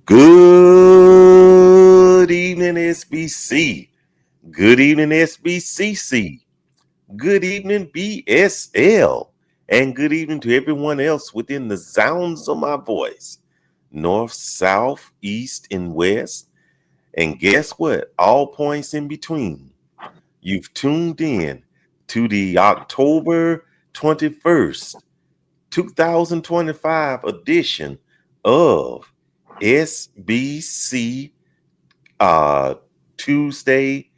Good evening, SBC. Good evening, SBCC. Good evening, BSL. And good evening to everyone else within the sounds of my voice. North, south, east, and west. And guess what? All points in between. You've tuned in to the October 21st, 2025 edition of SBC Tuesday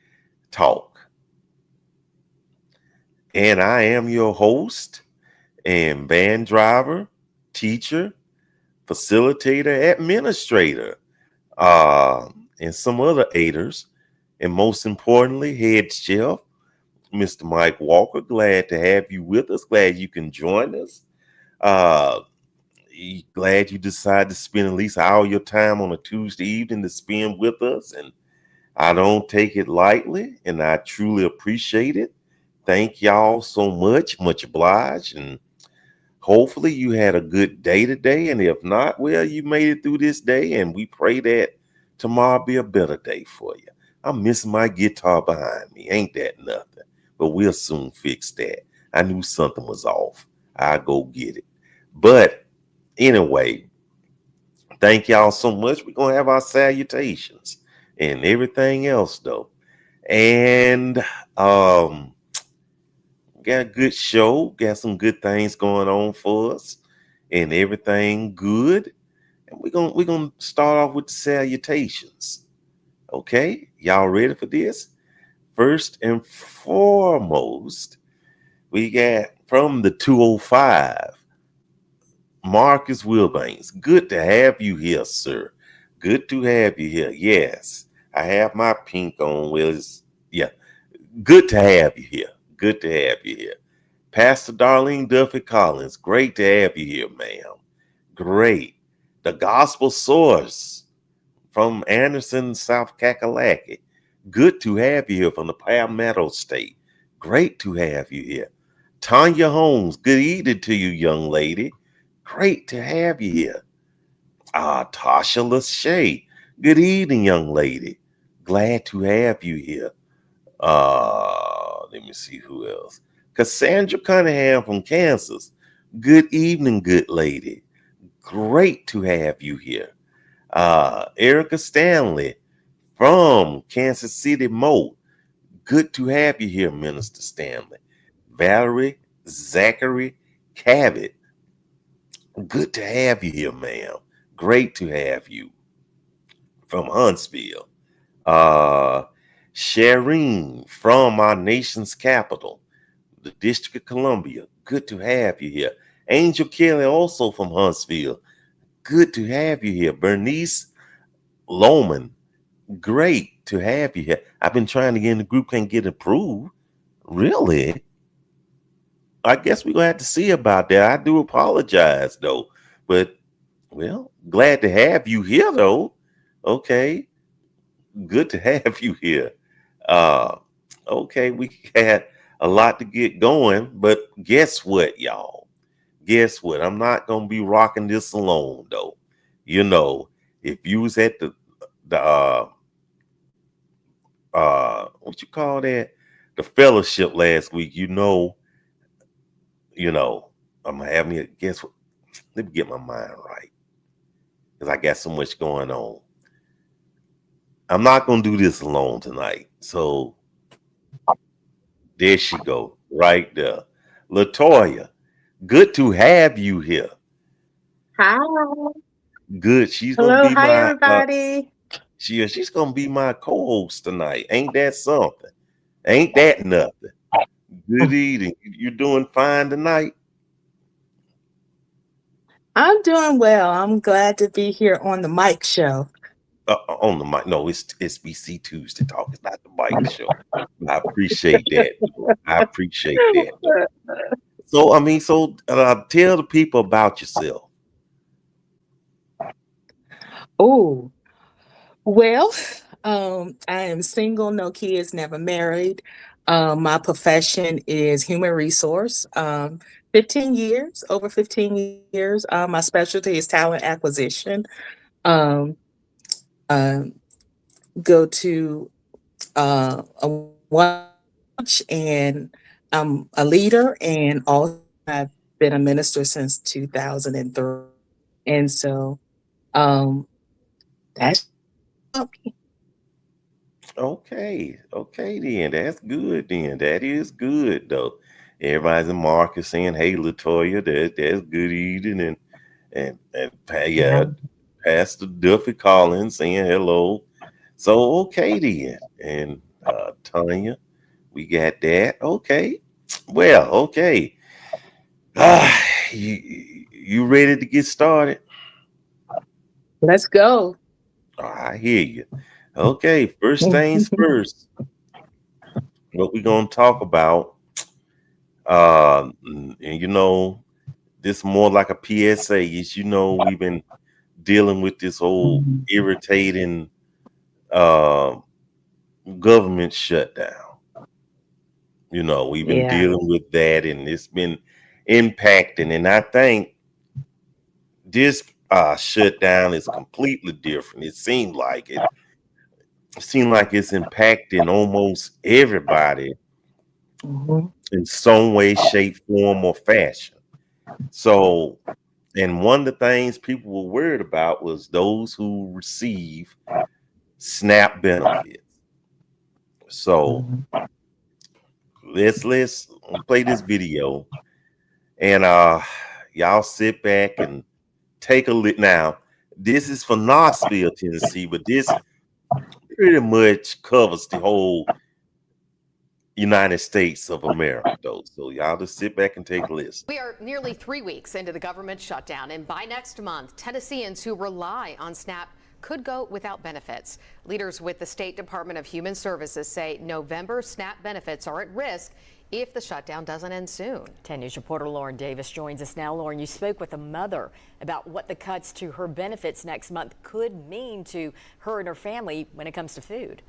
Talk. And I am your host and van driver, teacher, facilitator, administrator, and some other aiders. And most importantly, head chef, Mr. Mike Walker. Glad to have you with us. Glad you can join us. Uh, Glad you decided to spend at least an hour of your time on a Tuesday evening to spend with us. And I don't take it lightly, and I truly appreciate it. Thank y'all so much. Much obliged. And hopefully you had a good day today. And if not, well, you made it through this day. And we pray that tomorrow be a better day for you. I'm missing my guitar behind me. Ain't that nothing? But we'll soon fix that. I knew something was off. I'll go get it. But anyway, thank y'all so much. We're going to have our salutations and everything else, though. And got a good show. Got some good things going on for us and everything good. And we're gonna start off with the salutations. Okay, y'all ready for this? First and foremost, we got from the 205, Marcus Wilbanks. Good to have you here, sir. Good to have you here. Yes, I have my pink on. Well, yeah, good to have you here. Good to have you here. Pastor Darlene Duffy Collins. Great to have you here, ma'am. Great. The Gospel Source from Anderson, South Kakalaki. Good to have you here from the Palmetto State. Great to have you here. Tanya Holmes. Good evening to you, young lady. Great to have you here. Tasha Lachey. Good evening, young lady. Glad to have you here. Let me see who else. Cassandra Cunningham from Kansas. Good evening, good lady. Great to have you here. Erica Stanley from Kansas City, Mo. Good to have you here, Minister Stanley. Valerie Zachary Cabot. Good to have you here, ma'am. Great to have you. From Huntsville. Shireen from our nation's capital, the District of Columbia. Good to have you here. Angel Kelly, also from Huntsville. Good to have you here. Bernice Lohman. Great to have you here. I've been trying to get in the group, can't get approved. Really? I guess we're going to have to see about that. I do apologize, though. But, well, glad to have you here, though. Okay. Good to have you here. Okay, we had a lot to get going, but guess what, y'all? Guess what? I'm not gonna be rocking this alone, though. You know, if you was at the what you call that? The fellowship last week, you know, I'm gonna have me guess what? Let me get my mind right. Because I got so much going on. I'm not gonna do this alone tonight. So there she go, right there. Latoya, good to have you here. Hi. Good. She's gonna Hello. be Hi, my everybody. she's gonna be my co-host tonight. Ain't that something? Ain't that nothing? Good evening. You doing fine tonight? I'm doing well. I'm glad to be here on the Mike Show. On the mic. No, it's SBC Tuesday Talk. It's not the bike show. I appreciate that. I appreciate that. So tell the people about yourself. Oh, well, I am single, no kids, never married. My profession is human resource. 15 years, over 15 years. My specialty is talent acquisition. Um, um, go to a watch, and I'm a leader, and also I've been a minister since 2003. And so that's about me. Okay, then that's good. Then that is good though. Everybody's in market saying, "Hey, Latoya, that's good eating," yeah, Yeah. Pastor Duffy Collins saying hello. So okay then, and Tanya, we got that. Okay, well, okay. Ah, you ready to get started? Let's go. Oh, I hear you. Okay, first things first. What we gonna talk about? And this more like a PSA. Is we've been dealing with this whole irritating uh, government shutdown. We've been Yeah. dealing with that, and it's been impacting. And I think this shutdown is completely different. It seemed like it's impacting almost everybody Mhm. in some way, shape, form, or fashion. So, and one of the things people were worried about was those who receive SNAP benefits. So Mhm. let's play this video, and y'all sit back and take a look. Now, this is for Knoxville, Tennessee, but this pretty much covers the whole United States of America, though. So y'all just sit back and take a listen. We are nearly 3 weeks into the government shutdown, and by next month, Tennesseans who rely on SNAP could go without benefits. Leaders with the State Department of Human Services say November SNAP benefits are at risk if the shutdown doesn't end soon. 10 News reporter Lauren Davis joins us now. Lauren, you spoke with a mother about what the cuts to her benefits next month could mean to her and her family when it comes to food.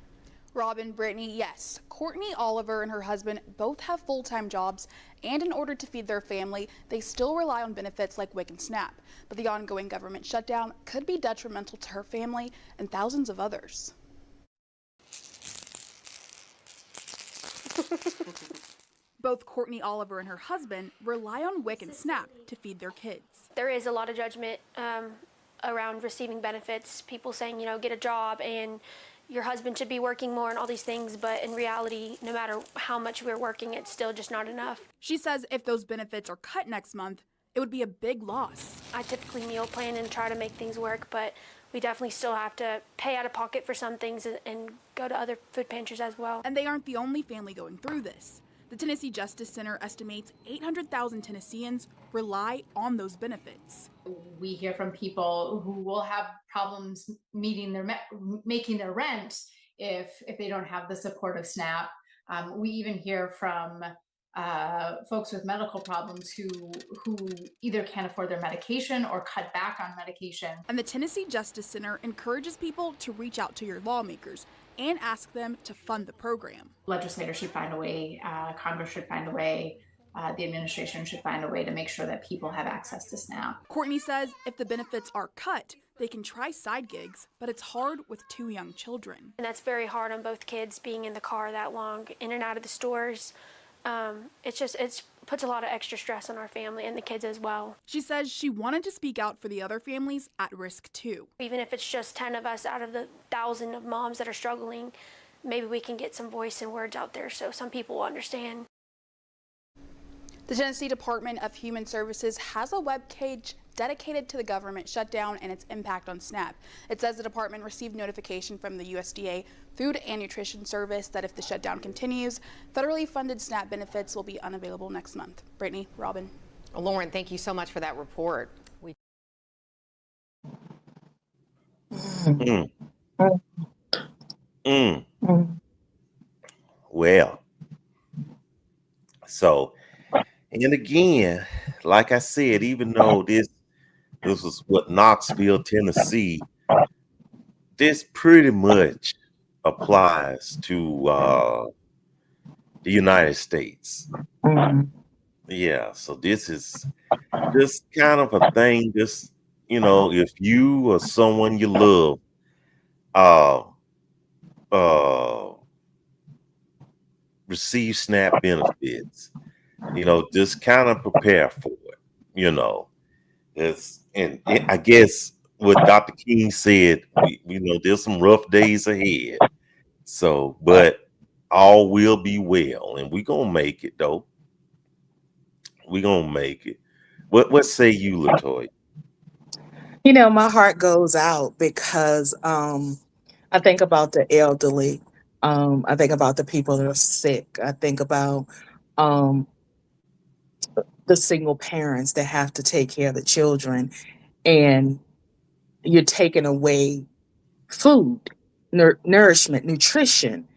Robin, Brittany, yes. Courtney Oliver and her husband both have full-time jobs, and in order to feed their family, they still rely on benefits like WIC and SNAP. But the ongoing government shutdown could be detrimental to her family and thousands of others. Both Courtney Oliver and her husband rely on WIC and SNAP to feed their kids. There is a lot of judgment around receiving benefits, people saying, get a job and your husband should be working more and all these things, but in reality, no matter how much we're working, it's still just not enough. She says if those benefits are cut next month, it would be a big loss. I typically meal plan and try to make things work, but we definitely still have to pay out of pocket for some things and go to other food pantries as well. And they aren't the only family going through this. The Tennessee Justice Center estimates 800,000 Tennesseans rely on those benefits. We hear from people who will have problems making their rent if they don't have the support of SNAP. We even hear from folks with medical problems who either can't afford their medication or cut back on medication. And the Tennessee Justice Center encourages people to reach out to your lawmakers and ask them to fund the program. Legislators should find a way, Congress should find a way, the administration should find a way to make sure that people have access to SNAP. Courtney says if the benefits are cut, they can try side gigs, but it's hard with 2 young children. And that's very hard on both kids being in the car that long, in and out of the stores. It puts a lot of extra stress on our family and the kids as well. She says she wanted to speak out for the other families at risk too. Even if it's just 10 of us out of the 1,000 of moms that are struggling, maybe we can get some voice and words out there so some people will understand. The Tennessee Department of Human Services has a web page dedicated to the government shutdown and its impact on SNAP. It says the department received notification from the USDA Food and Nutrition Service that if the shutdown continues, federally funded SNAP benefits will be unavailable next month. Brittany, Robin. Lauren, thank you so much for that report. Mm. Mm. Well, so, and again, like I said, even though this was what Knoxville, Tennessee, this pretty much applies to the United States. Yeah, so this is just kind of a thing, just if you or someone you love uh, uh, receive SNAP benefits. Just kind of prepare for it. You know, I guess what Dr. King said, there's some rough days ahead. So, but all will be well, and we gonna make it though. We gonna make it. What say you, Latoya? My heart goes out because I think about the elderly. I think about the people that are sick. I think about um, the single parents that have to take care of the children, and you're taking away food, nourishment, nutrition,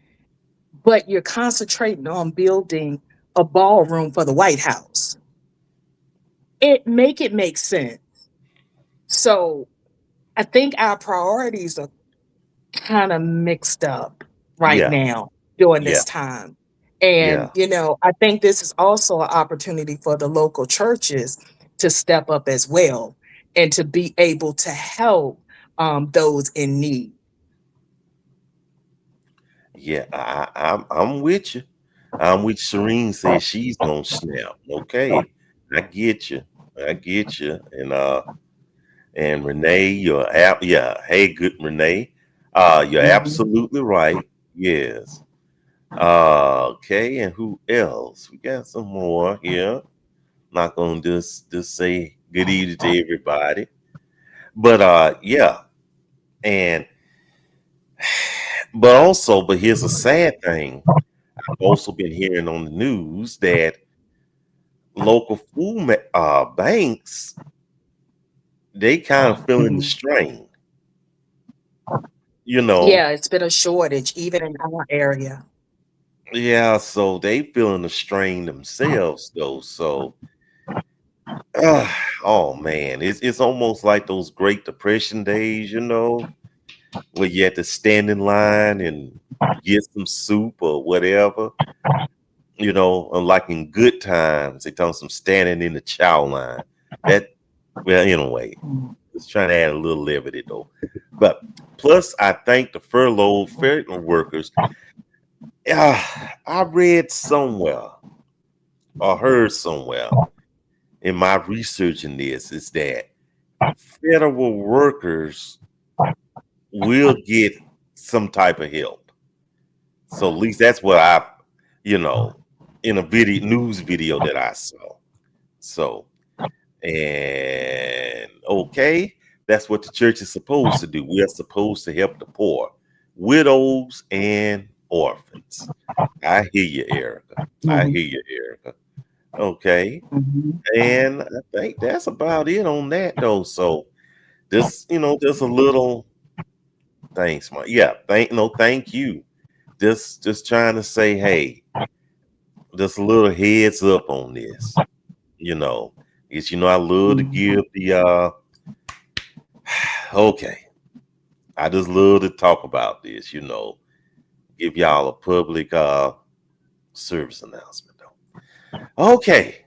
but you're concentrating on building a ballroom for the White House. It make sense. So I think our priorities are kind of mixed up right Yeah, now during yeah, this time. And, yeah, I think this is also an opportunity for the local churches to step up as well and to be able to help those in need. yeah. I'm with you. I'm with Serene says she's gonna snap. Okay, I get you. I get you. And Renee, yeah. Hey, good Renee. You're Mhm. absolutely right. Yes. Okay, and who else? We got some more here. Not gonna just say good evening to everybody. But yeah, and but here's a sad thing. I've also been hearing on the news that local banks, they kind of feeling the Mhm. strain. You know, Yeah, it's been a shortage even in our area. yeah, so they feeling the strain themselves though. So oh man, it's almost like those Great Depression days, where you had to stand in line and get some soup or whatever. Unlike in good times, they tell some standing in the chow line. That well, anyway, Mhm. just trying to add a little levity though. But plus, I thank the federal workers. I read somewhere or heard somewhere in my research in this is that federal workers will get some type of help. So at least that's what you know, in a news video that I saw. So, and okay, that's what the church is supposed to do. We are supposed to help the poor, widows, and orphans. I hear you, Erica. I Mhm. hear you, Erica. Okay. Mhm. And I think that's about it on that though. So just a little thanks, Mike. Yeah, thank you. Just trying to say, hey, just a little heads up on this. You know, because I love to Mhm. give the okay. I just love to talk about this, give y'all a public service announcement though. Okay.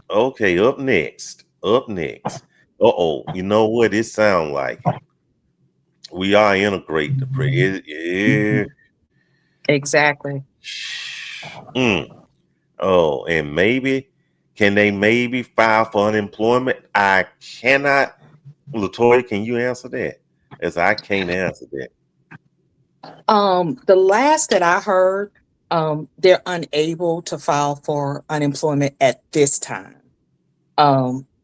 Okay, up next. Up next. Uh-oh. You know what? It sound like it. We are in a great Mhm. depression. Yeah. Mhm. Exactly. Mm. Oh, and can they maybe file for unemployment? I cannot. Latoya, can you answer that? As I can't answer that. The last that I heard, they're unable to file for unemployment at this time.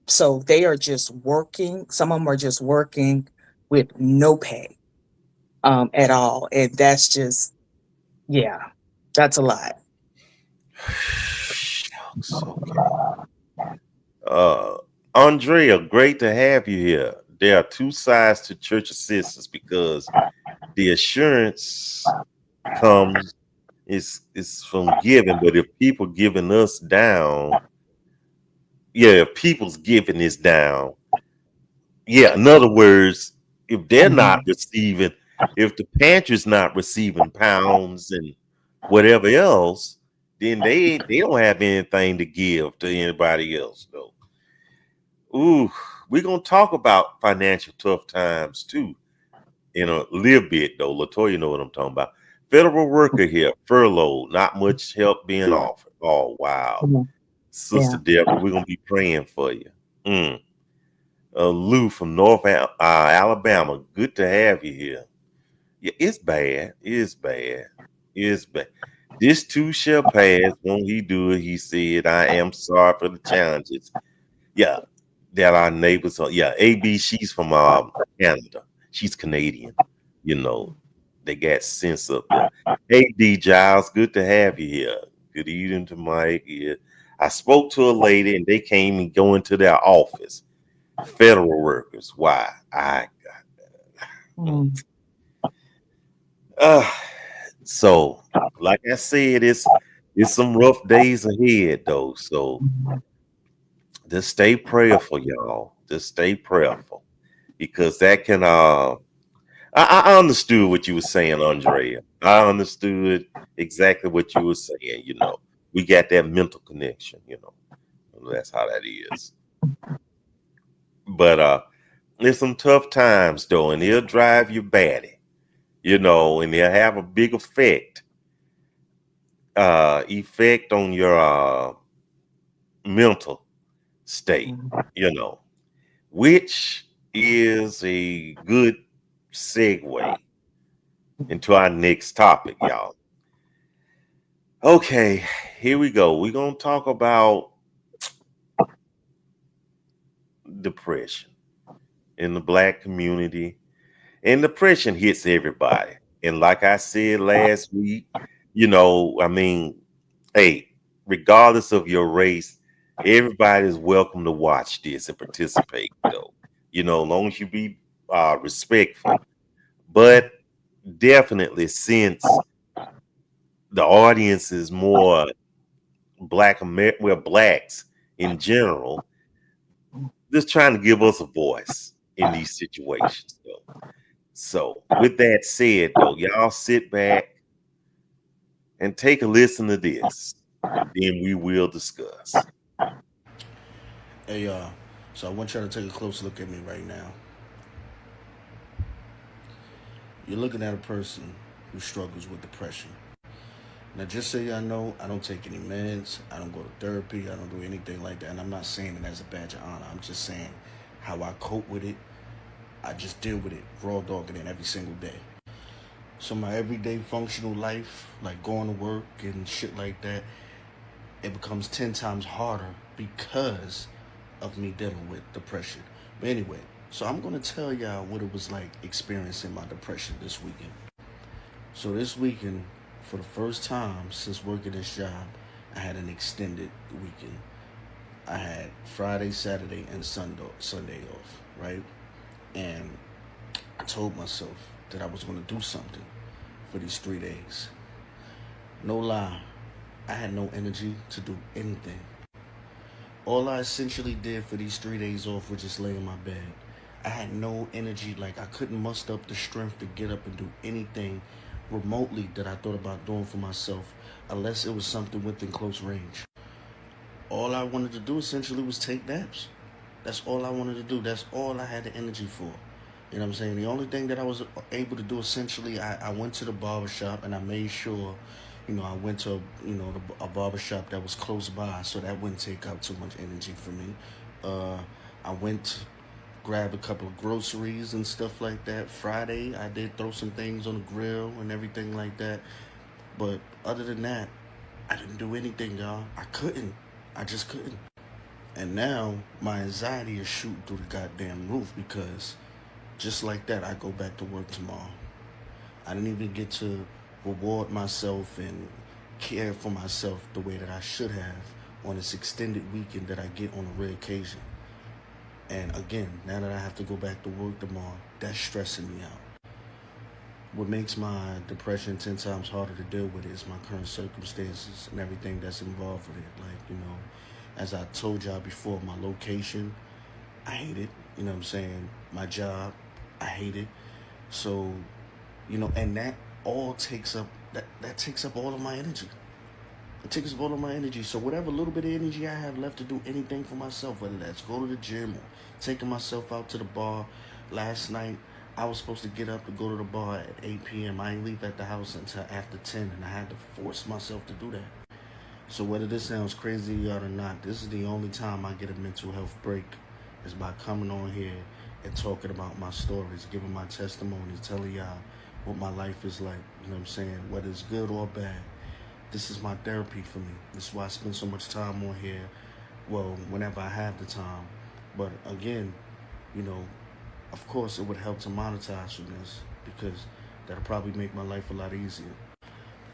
So they are just working. Some of them are just working with no pay, at all. And that's just, yeah, that's a lot. Shucks. Okay. Uh, Andrea, great to have you here. There are two sides to church assistance because the assurance comes is from giving, but if people giving us down, yeah, if people's giving is down, yeah. In other words, if they're not Mhm. receiving, if the pantry's not receiving pounds and whatever else, then they don't have anything to give to anybody else, though. Ooh, we're gonna talk about financial tough times too. in a little bit though. Latoya know what I'm talking about. Federal worker here, furloughed, not much help being offered. Oh wow, Mhm. Sister Deborah, we're gonna be praying for you. Lou from North Alabama, good to have you here. Yeah, it's bad. It's bad. It's bad. This too shall pass. Won't he do it? He said, I am sorry for the challenges. Yeah, that our neighbors are. Yeah, AB, she's from Canada. She's Canadian. You know, they got sense up there. Hey, D Giles, good to have you here. Good evening to Mike. Yeah. I spoke to a lady and they came and go into their office. Federal workers. Why? Mm. Uh, so, like I said, it's some rough days ahead though. So just stay prayerful, y'all. Just stay prayerful because that can I understood what you were saying, Andrea. I understood exactly what you were saying. You know, we got that mental connection. You know, that's how that is. But there's some tough times though, and it'll drive you batty. You know, and they'll have a big effect on your mental state, you know, which is a good segue into our next topic, y'all. Okay, here we go. We're going to talk about depression in the Black community. And depression hits everybody. And like I said last week, you know, I mean, hey, regardless of your race, everybody's welcome to watch this and participate, though. You know, as long as you be respectful. But definitely, since the audience is more blacks in general, just trying to give us a voice in these situations, though. So, with that said, though, y'all sit back and take a listen to this. Then we will discuss. Hey, so I want y'all to take a close look at me right now. You're looking at a person who struggles with depression. Now, just so y'all know, I don't take any meds. I don't go to therapy. I don't do anything like that. And I'm not saying it as a badge of honor. I'm just saying how I cope with it. I just deal with it, raw dogging it every single day. So my everyday functional life, like going to work and shit like that, it becomes 10 times harder because of me dealing with depression. But anyway, so I'm going to tell y'all what it was like experiencing my depression this weekend. So this weekend, for the first time since working this job, I had an extended weekend. I had Friday, Saturday, and Sunday off, right? And I told myself that I was going to do something for these 3 days. No lie, I had no energy to do anything. All I essentially did for these 3 days off was just lay in my bed. I had no energy, like I couldn't muster up the strength to get up and do anything remotely that I thought about doing for myself, unless it was something within close range. All I wanted to do essentially was take naps. That's all I wanted to do. That's all I had the energy for. You know what I'm saying? The only thing that I was able to do essentially, I went to the barbershop and I made sure, I went to, a barbershop that was close by so that wouldn't take up too much energy for me. I went grab a couple of groceries and stuff like that. Friday, I did throw some things on the grill and everything like that. But other than that, I didn't do anything, y'all. I couldn't. I just couldn't. And now my anxiety is shooting through the goddamn roof because just like that, I go back to work tomorrow. I didn't even get to reward myself and care for myself the way that I should have on this extended weekend that I get on a rare occasion. And again, now that I have to go back to work tomorrow, that's stressing me out. What makes my depression 10 times harder to deal with is my current circumstances and everything that's involved with it. Like, as I told y'all before, my location, I hate it. You know what I'm saying? My job, I hate it. So, and that all takes up, that takes up all of my energy. It takes up all of my energy. So whatever little bit of energy I have left to do anything for myself, whether that's go to the gym or taking myself out to the bar. Last night, I was supposed to get up to go to the bar at 8 p.m. I didn't leave at the house until after 10, and I had to force myself to do that. So whether this sounds crazy or not, this is the only time I get a mental health break is by coming on here and talking about my stories, giving my testimonies, telling y'all what my life is like. You know what I'm saying? Whether it's good or bad. This is my therapy for me. This is why I spend so much time on here. Well, whenever I have the time. But again, you know, of course it would help to monetize from this because that'll probably make my life a lot easier.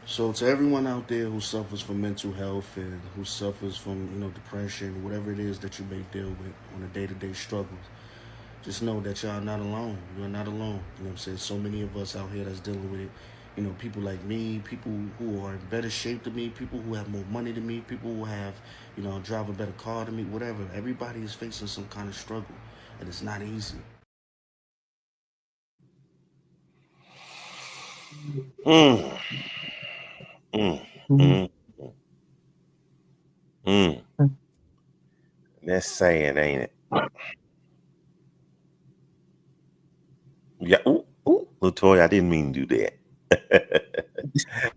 So to everyone out there who suffers from mental health and who suffers from, depression, whatever it is that you may deal with on a day-to-day struggles, just know that y'all not alone. You're not alone. You know what I'm saying? So many of us out here that's dealing with it. People like me, people who are in better shape than me, people who have more money than me, people who have, drive a better car than me, whatever. Everybody is facing some kind of struggle, and it's not easy. Mm, mm, mm, mm. That's sad, ain't it? Yeah. Ooh, ooh, Latoya, I didn't mean to do that.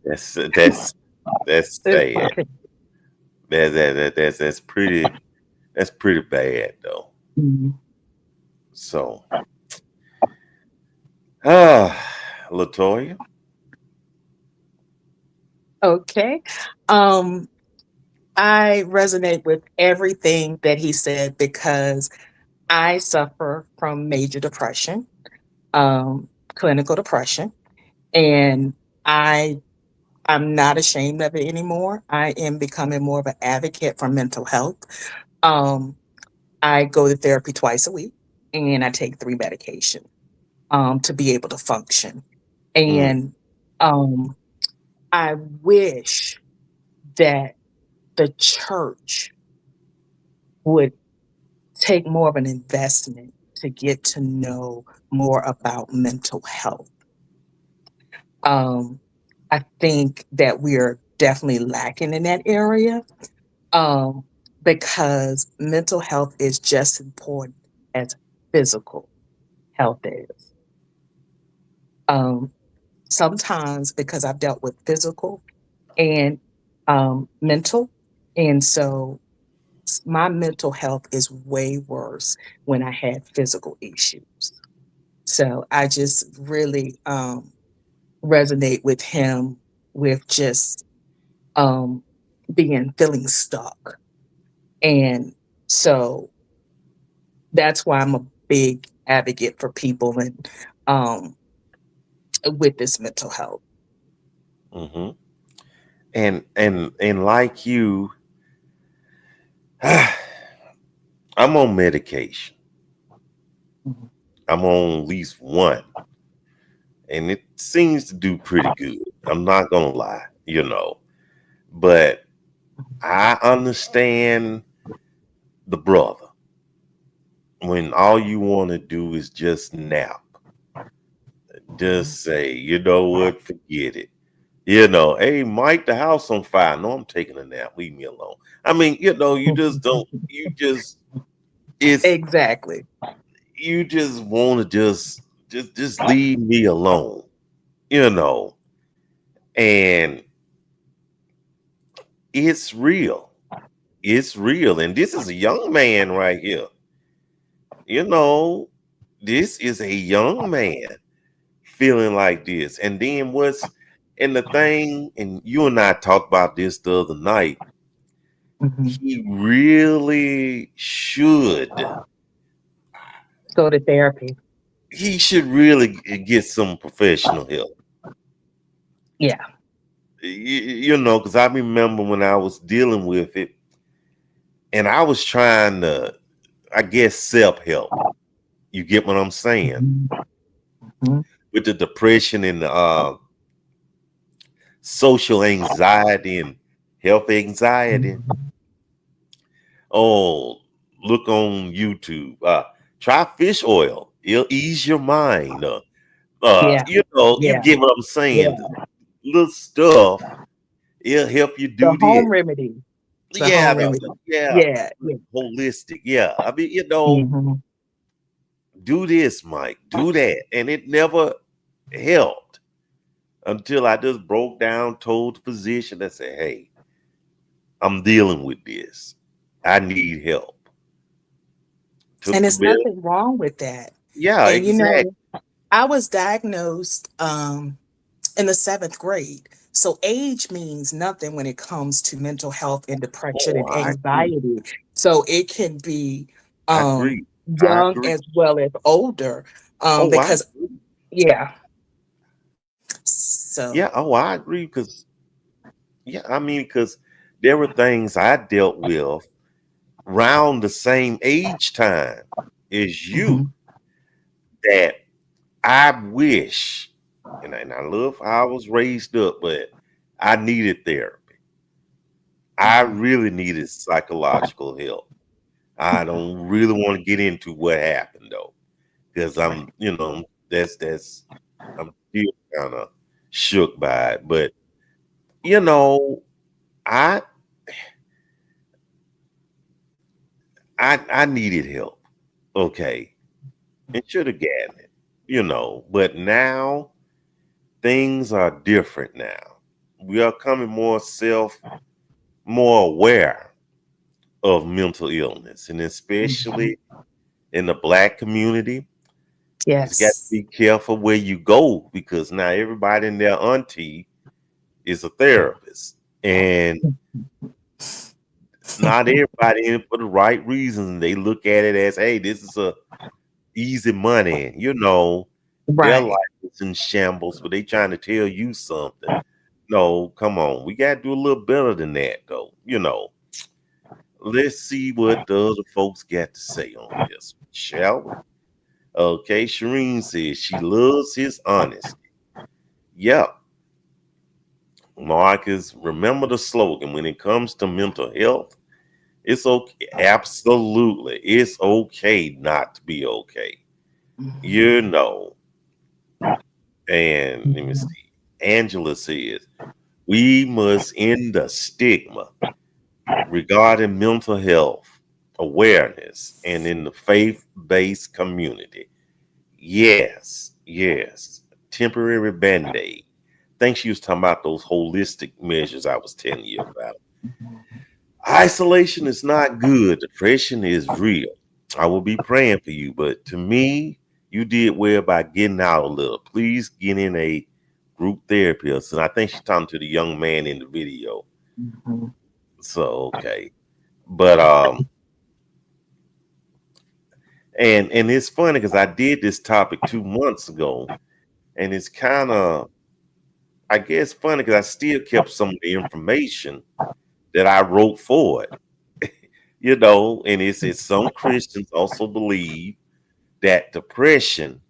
That's sad. That's pretty bad though. Mhm. So, Latoya. Okay. Um, I resonate with everything that he said because I suffer from major depression, clinical depression, and I I'm not ashamed of it anymore. I am becoming more of an advocate for mental health. Um, I go to therapy twice a week, and I take 3 medications to be able to function. Mm, And um, I wish that the church would take more of an investment to get to know more about mental health. Um, I think that we are definitely lacking in that area um, because mental health is just important as physical health is. Um, Sometimes because I've dealt with physical and mental, and so my mental health is way worse when I had physical issues. So I just really resonate with him with just um, feeling stuck. And so that's why I'm a big advocate for people and with this mental health. hmm And like you, I'm on medication. Mhm. I'm on at least one, and it seems to do pretty good. I'm not gonna lie. But I understand the brother when all you want to do is just nap. Just say, you know what, forget it. Hey, Mike, the house on fire. No, I'm taking a nap. Leave me alone. I mean, you just don't. It's Exactly. you just want to just leave me alone. You know, and it's real. It's real, and this is a young man right here. You know, this is a young man feeling like this. And then and the thing, and you and I talked about this the other night, Mhm. he really should. Go to therapy. He should really get some professional help. Yeah. Because I remember when I was dealing with it, and I was trying to, I guess, self-help. You get what I'm saying? Mhm. Mhm. With the depression and the social anxiety and health anxiety. Mhm. Oh, look on YouTube. Try fish oil. It'll ease your mind. Yeah. You Yeah. get what I'm saying. Yeah. Little stuff. It'll help you The do this. home remedy. The Yeah, home remedy. yeah, Yeah. Yeah. holistic. Yeah, I mean, Mhm. do this, Mike, do that. And it never helped until I just broke down, told the physician, I said, hey, I'm dealing with this. I need help. Took And the there's bill. nothing wrong with that. Yeah, And exactly. I was diagnosed in the seventh grade. So age means nothing when it comes to mental health and depression Oh, and I agree. anxiety. So it can be I agree. I young agree. as well as older. Oh, I Because agree. yeah. So Yeah, oh, I agree because because there were things I dealt with around the same age time as you mhm, that I wish, and I love how I was raised up, but I needed therapy. I mhm, really needed psychological help. I don't really want to get into what happened though, because right. that's I'm still kind of shook by it. But you know, I I needed help. Okay. And should have gotten it, but now things are different now. We are coming more aware of mental illness, and Mhm. especially in the Black community. You got to Yes. be careful where you go because now everybody and their auntie is a therapist, and not everybody in it for the right reasons. They look at it as, hey, this is a easy money. Their life Right. is in shambles, but they trying to tell you something. No, come on. We got to do a little better than that, though. Let's see what the other folks got to say on this, shall we? Okay, Shireen says she loves his honesty. Yep. Marcus, remember the slogan when it comes to mental health. It's okay. Absolutely. It's okay not to be okay. Mhm, You know. And let me mhm. see. Angela says, we must end the stigma regarding mental health awareness and in the faith-based community. Yes, yes. Temporary band-aid. I think she was talking about those holistic measures I was telling you about. Isolation is not good. Depression is real. I will be praying for you, but to me, you did well by getting out a little. Please get in a group therapist. And I think she's talking to the young man in the video. Mhm. So okay. But and it's funny because I did this topic 2 months ago, and it's kind of, I guess, funny because I still kept some of the information that I wrote for it. And it's some Christians also believe that depression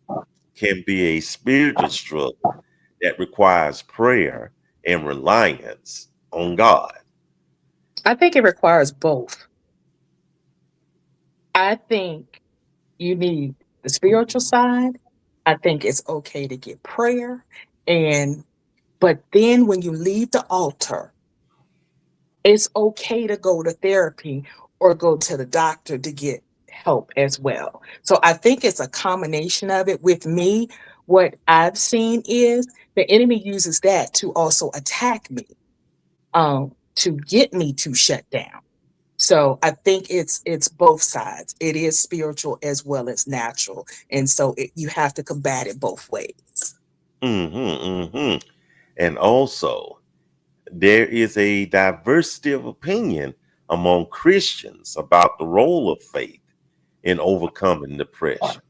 can be a spiritual struggle that requires prayer and reliance on God. I think it requires both. I think you need the spiritual side. I think it's okay to get prayer. And but then when you leave the altar, it's okay to go to therapy or go to the doctor to get help as well. So I think it's a combination of it. With me, what I've seen is the enemy uses that to also attack me, to get me to shut down. So I think it's both sides. It is spiritual as well as natural, and so you have to combat it both ways. Hmm. And also, there is a diversity of opinion among Christians about the role of faith in overcoming depression.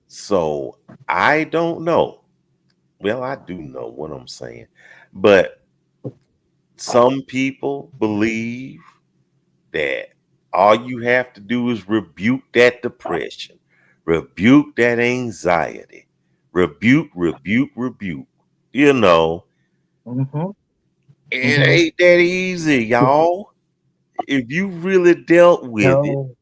So I don't know. Well, I do know what I'm saying, but some people believe that all you have to do is rebuke that depression, rebuke that anxiety, rebuke, rebuke, rebuke. You know, Hmm. it Hmm. ain't that easy, y'all. If you really dealt with it, No,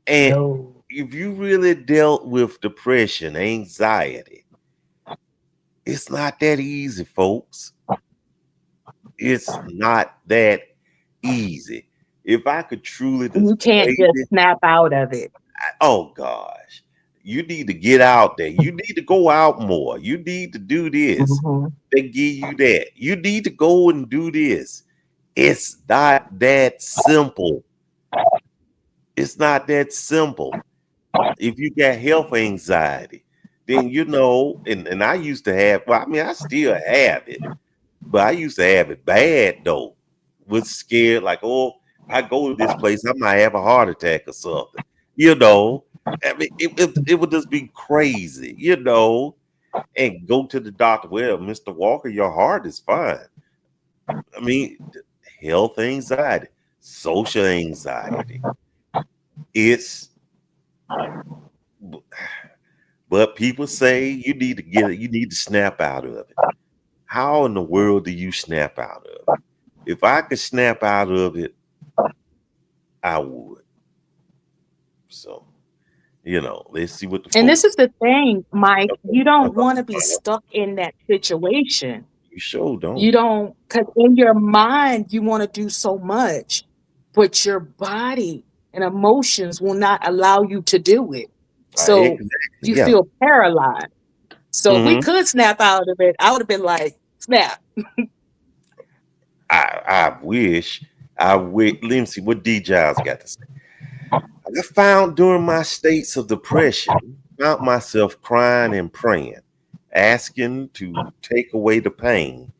and no. if you really dealt with depression, anxiety, it's not that easy, folks. It's not that easy. If I could truly You can't dissuade just it, snap out of it. oh gosh, you need to get out there. You need to go out more. You need to do this. Mhm. They give you that. You need to go and do this. It's not that simple. It's not that simple. If you got health anxiety, then and I used to have, well, I mean, I still have it, but I used to have it bad though. Was scared, like, oh, I go to this place, I might have a heart attack or something. You know, I mean, it would just be crazy, and go to the doctor. Well, Mr. Walker, your heart is fine. I mean, health anxiety, social anxiety. It's, but people say you need to get it, you need to snap out of it. How in the world do you snap out of it? If I could snap out of it, I would. So, let's see what the And this folks. is the thing, Mike, you Uh-huh, don't want to be uh-huh. stuck in that situation. You sure You don't. don't, because in your mind, you want to do so much, but your body and emotions will not allow you to do it. So Exactly. you Yeah. feel paralyzed. So if we Hmm. could snap out of it, I would have been like, snap. I wish. I wish. Let me see what D. Giles got to say. I found during my states of depression, found myself crying and praying, asking to take away the pain,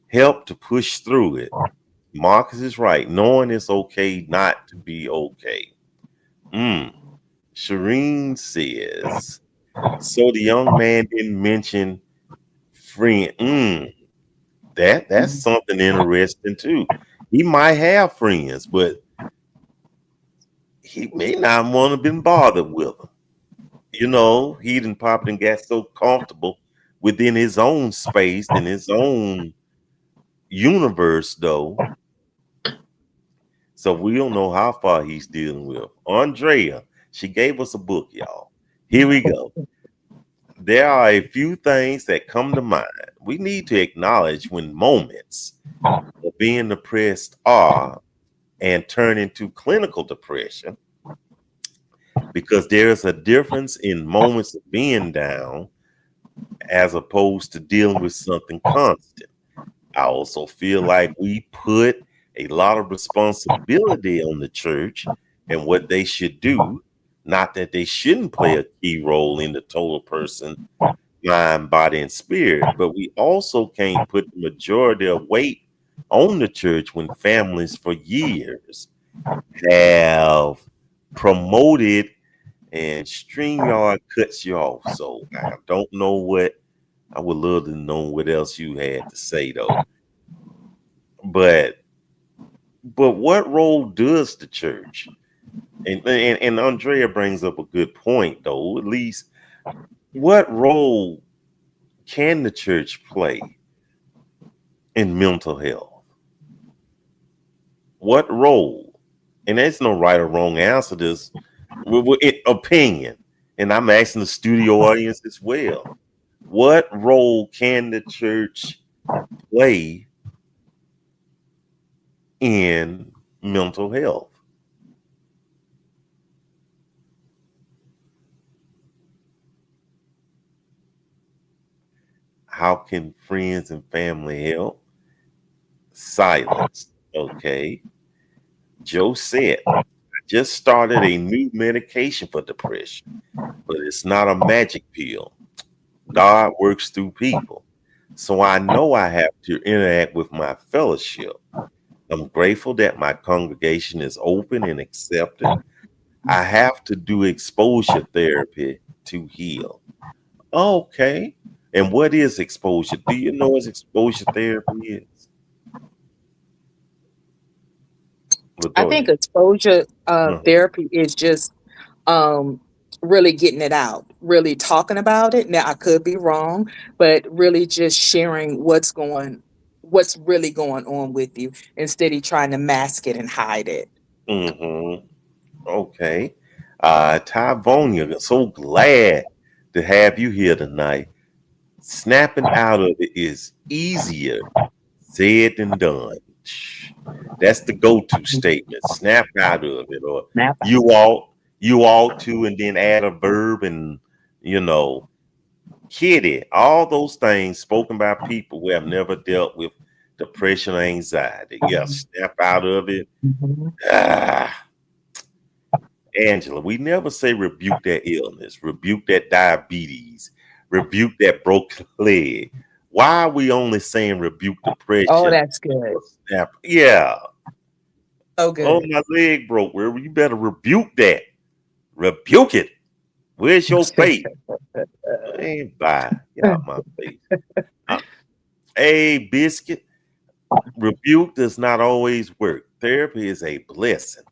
help to push through it. Marcus is right, knowing it's okay not to be okay. Mm. Shireen says, so the young man didn't mention friend. That's something interesting too. He might have friends, but he may not want to been bothered with them. He done popped and got so comfortable within his own space and his own universe, though. So we don't know how far he's dealing with. Andrea, she gave us a book, y'all. Here we go. There are a few things that come to mind. We need to acknowledge when moments of being depressed are and turn into clinical depression, because there is a difference in moments of being down as opposed to dealing with something constant. I also feel like we put a lot of responsibility on the church and what they should do. Not that they shouldn't play a key role in the total person, mind, body, and spirit, but we also can't put the majority of weight on the church when families for years have promoted, and StreamYard cuts you off. So I don't know I would love to know what else you had to say though. But what role does the church? And Andrea brings up a good point though. At least, what role can the church play in mental health? What role? And there's no right or wrong answer to this. Opinion. And I'm asking the studio audience as well. What role can the church play in mental health? How can friends and family help? Silence. Okay. Joe said, I just started a new medication for depression, but it's not a magic pill. God works through people. So I know I have to interact with my fellowship. I'm grateful that my congregation is open and accepting. I have to do exposure therapy to heal. Okay. And what is exposure? Do you know what exposure therapy is? I Latoya. think exposure Uh-huh. therapy is just um, really getting it out, really talking about it. Now, I could be wrong, but really just sharing what's really going on with you instead of trying to mask it and hide it. Mm-hmm. Okay. Tavonia, so glad to have you here tonight. Snapping out of it is easier said than done. That's the go-to statement. Snap out of it, or Snap. you ought to, and then add a verb, and you know, kitty. All those things spoken by people who have never dealt with depression or anxiety. Yeah, snap out of it. Mhm. Ah, Angela, we never say rebuke that illness, rebuke that diabetes, rebuke that broken leg. Why are we only saying rebuke Oh, depression? that's good. Snap. Yeah. So Oh, good. my leg broke. Well, you better rebuke that. Rebuke it. Where's your faith? Ain't by. Get out my face. Uh, hey, biscuit. Rebuke does not always work. Therapy is a blessing.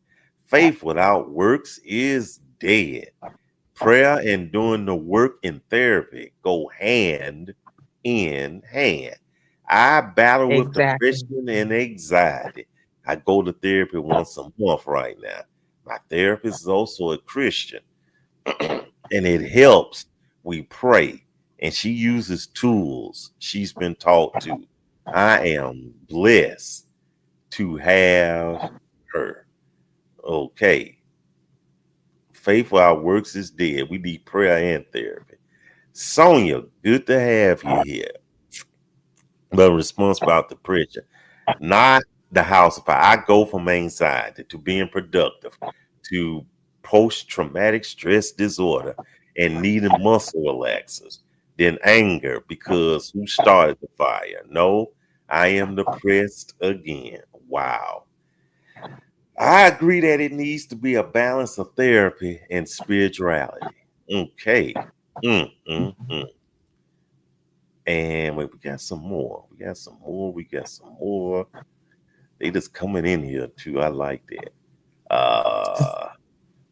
Faith without works is dead. Prayer and doing the work in therapy go hand in hand. I battle with Exactly. depression and anxiety. I go to therapy once a month right now. My therapist is also a Christian, and it helps. We pray, and she uses tools she's been taught to. I am blessed to have her. Okay. Faith without works is dead. We need prayer and therapy. Sonia, good to have you here. But response about depression, not the house fire. I go from anxiety to being productive to post-traumatic stress disorder and needing muscle relaxers, then anger because who started the fire? No, I am depressed again. Wow. I agree that it needs to be a balance of therapy and spirituality. Okay. Mm, mm, mm. And wait, we got some more. We got some more. We got some more. They just coming in here too. I like that.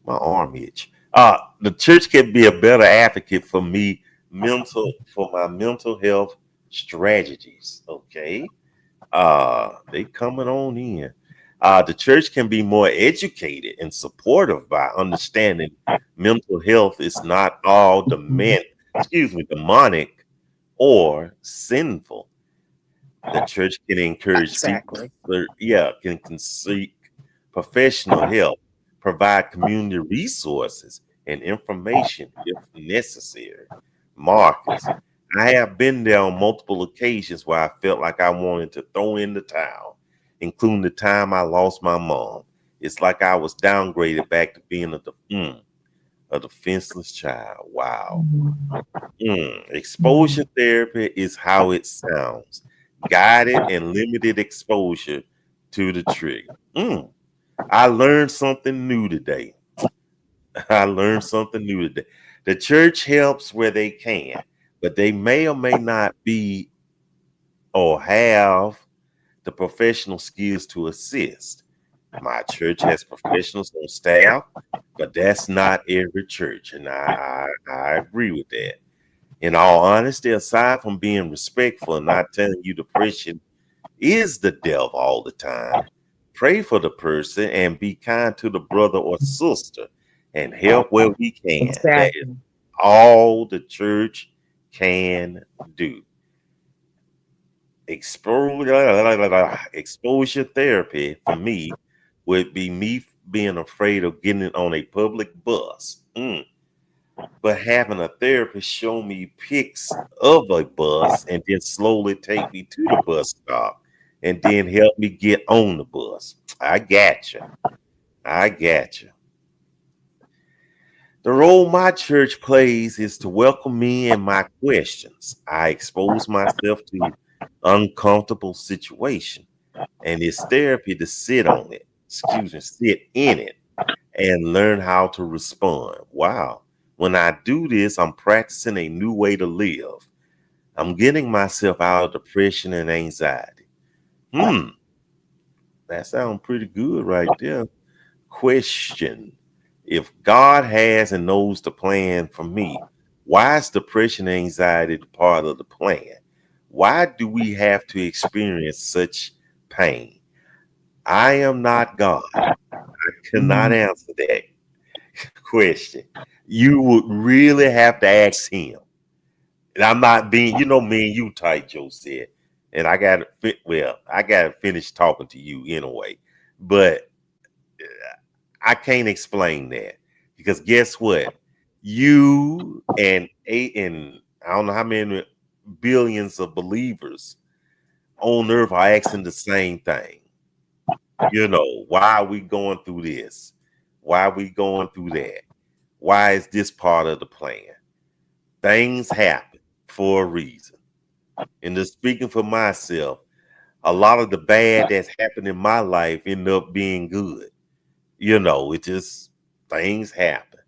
My arm itch. The church can be a better advocate for me for my mental health strategies. Okay. They coming on in. The church can be more educated and supportive by understanding mental health is not all demonic or sinful. The church can encourage people, Exactly. can seek professional help, provide community resources and information if necessary. Marcus, I have been there on multiple occasions where I felt like I wanted to throw in the towel, including the time I lost my mom. It's like I was downgraded back to being a defenseless child. Wow. Exposure therapy is how it sounds. Guided and limited exposure to the trigger. I learned something new today. I learned something new today. The church helps where they can, but they may or may not be or have the professional skills to assist. My church has professionals on staff, but that's not every church, and I agree with that. In all honesty, aside from being respectful and not telling you depression is the devil all the time, pray for the person and be kind to the brother or sister and help where we can. That is Exactly. all the church can do. Exposure therapy for me would be me being afraid of getting on a public bus. But having a therapist show me pics of a bus and then slowly take me to the bus stop and then help me get on the bus. I got you. I got you. The role my church plays is to welcome me and my questions. I expose myself to uncomfortable situation, and it's therapy to sit on it. Sit in it and learn how to respond. Wow. When I do this, I'm practicing a new way to live. I'm getting myself out of depression and anxiety. That sounds pretty good right there. Question. If God has and knows the plan for me, why is depression and anxiety the part of the plan? Why do we have to experience such pain? I am not God. I cannot Mhm. answer that question. You would really have to ask him. And I'm not being, me and you tight, Joe said. and I got to finish talking to you anyway. But I can't explain that, because guess what? You and I don't know how many billions of believers on earth are asking the same thing. Why are we going through this? Why are we going through that? Why is this part of the plan? Things happen for a reason. And just speaking for myself, a lot of the bad that's happened in my life end up being good. It just, things happen.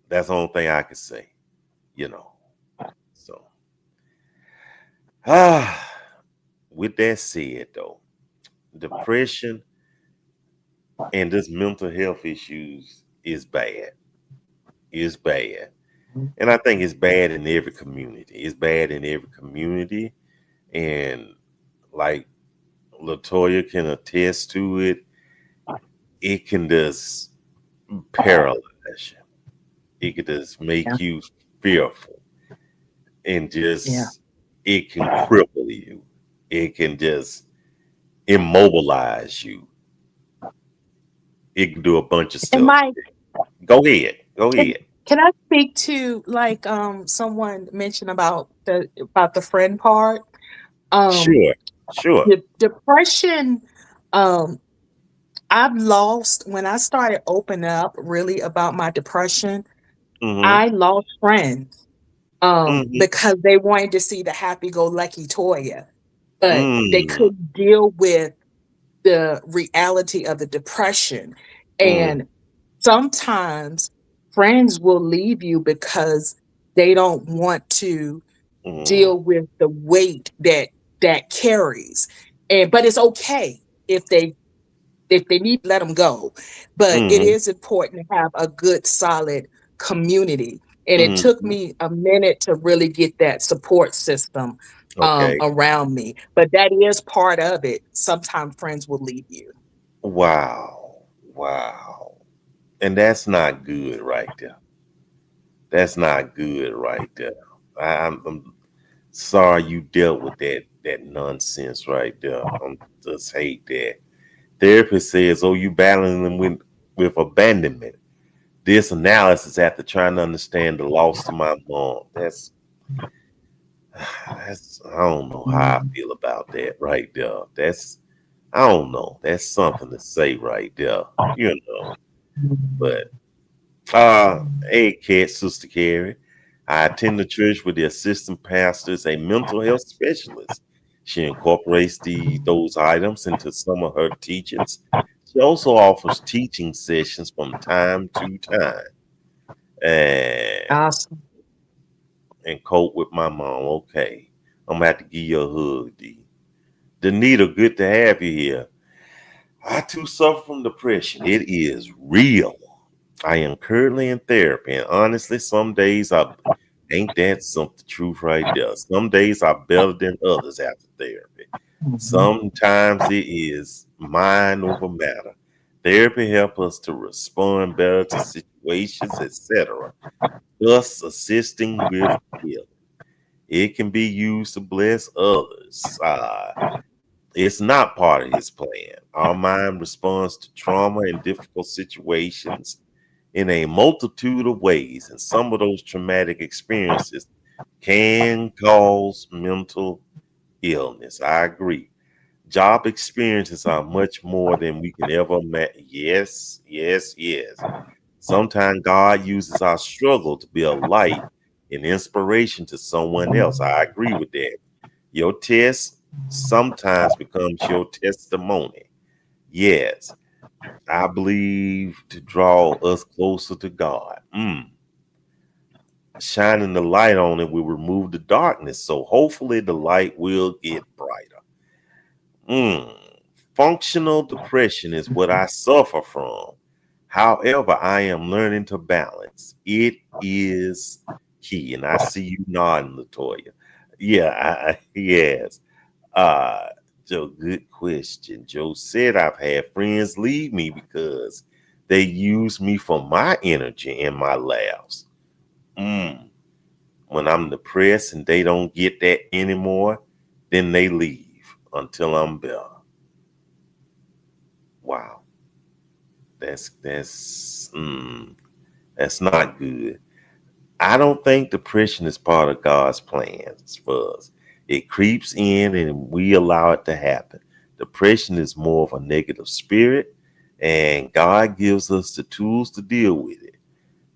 That's the only thing I can say, So, with that said, though, depression and this mental health issues is bad. It's bad. And I think it's bad in every community. It's bad in every community. And like Latoya can attest to it, it can just paralyze you. It can just make you fearful. And just, it can cripple you. It can just immobilize you. It can do a bunch of And stuff. Mike, Go ahead. can I speak to, like, someone mentioned about the friend part? Sure. Depression, I've lost, when I started opening up really about my depression, Mm-hmm. I lost friends Mm-hmm. because they wanted to see the happy-go-lucky Toya, but they Mm-hmm. couldn't deal with the reality of the depression. And sometimes friends will leave you because they don't want to Mm-hmm. deal with the weight that carries. And but it's okay if they need to let them go. But it Mm-hmm. is important to have a good, solid community. And it took Mm-hmm. me a minute to really get that support system Okay. around me. But that is part of it. Sometimes friends will leave you. Wow. Wow. And that's not good right there. That's not good right there. I'm sorry you dealt with that nonsense right there. I just hate that. Therapist says, "Oh, you battling them with abandonment." This analysis after trying to understand the loss of my mom. That's I don't know how I feel about that right there. I don't know. That's something to say right there. But hey, Kat, Sister Carrie. I attend the church with the assistant pastor as a mental health specialist. She incorporates those items into some of her teachings. She also offers teaching sessions from time to time. And Awesome. cope with my mom. Okay. I'm gonna have to give you a hug, D. Danita, good to have you here. I too suffer from depression. It is real. I am currently in therapy, and honestly, some days I ain't that some the truth right there. Some days are better than others after therapy. Sometimes it is mind over matter. Therapy helps us to respond better to situations, etc., thus assisting with healing. It can be used to bless others. It's not part of his plan. Our mind responds to trauma and difficult situations in a multitude of ways, and some of those traumatic experiences can cause mental illness. I agree. Job experiences are much more than we can ever imagine. Yes, yes, yes. Sometimes God uses our struggle to be a light and inspiration to someone else. I agree with that. Your test sometimes becomes your testimony. Yes, I believe to draw us closer to God. Shining the light on it will remove the darkness. So hopefully the light will get brighter. Functional depression is what I suffer from. However, I am learning to balance. It is key. And I see you nodding, Latoya. Yeah, yes. Uh, Joe, good question. Joe said I've had friends leave me because they use me for my energy in my laughs. When I'm depressed and they don't get that anymore, then they leave until I'm better. Wow. That's not good. I don't think depression is part of God's plans for us. It creeps in and we allow it to happen. Depression is more of a negative spirit, and God gives us the tools to deal with it.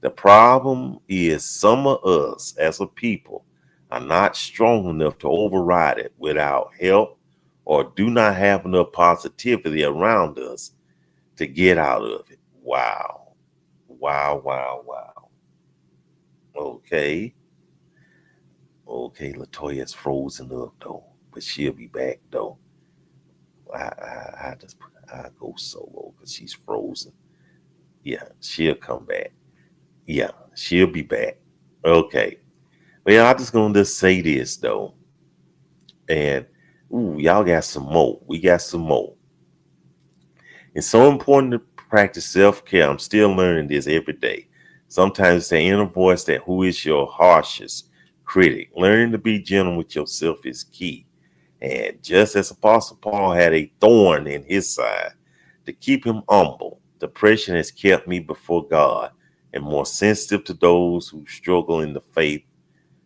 The problem is some of us as a people are not strong enough to override it without help, or do not have enough positivity around us to get out of it. Wow. Wow, wow, wow. Okay. Latoya's frozen up though, but she'll be back though. I go solo because she's frozen. Yeah, she'll come back. Yeah, she'll be back. Okay. Well, I'm just gonna say this though. And y'all got some more. We got some more. It's so important to practice self-care. I'm still learning this every day. Sometimes the inner voice that who is your harshest critic. Learning to be gentle with yourself is key. And just as Apostle Paul had a thorn in his side to keep him humble, depression has kept me before God and more sensitive to those who struggle in the faith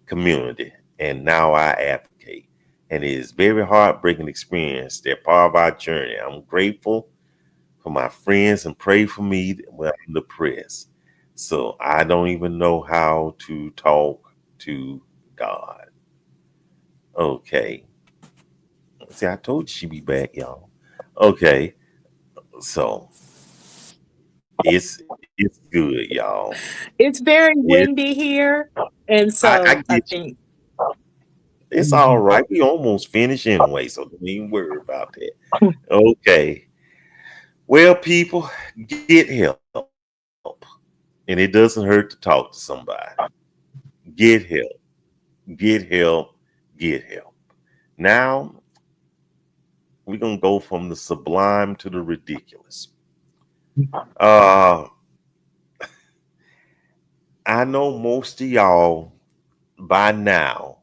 community. And now I advocate. And it is very heartbreaking experience. They're part of our journey. I'm grateful for my friends and pray for me when I'm depressed. So I don't even know how to talk to God. Okay. See, I told you she'd be back, y'all. Okay. So it's good, y'all. It's very It, windy here, and I so I get you. think It's all right. We almost finished anyway, so don't even worry about that. Okay. Well, people, get help. And it doesn't hurt to talk to somebody. Get help. Get help. Get help. Now, we're going to go from the sublime to the ridiculous. I know most of y'all by now,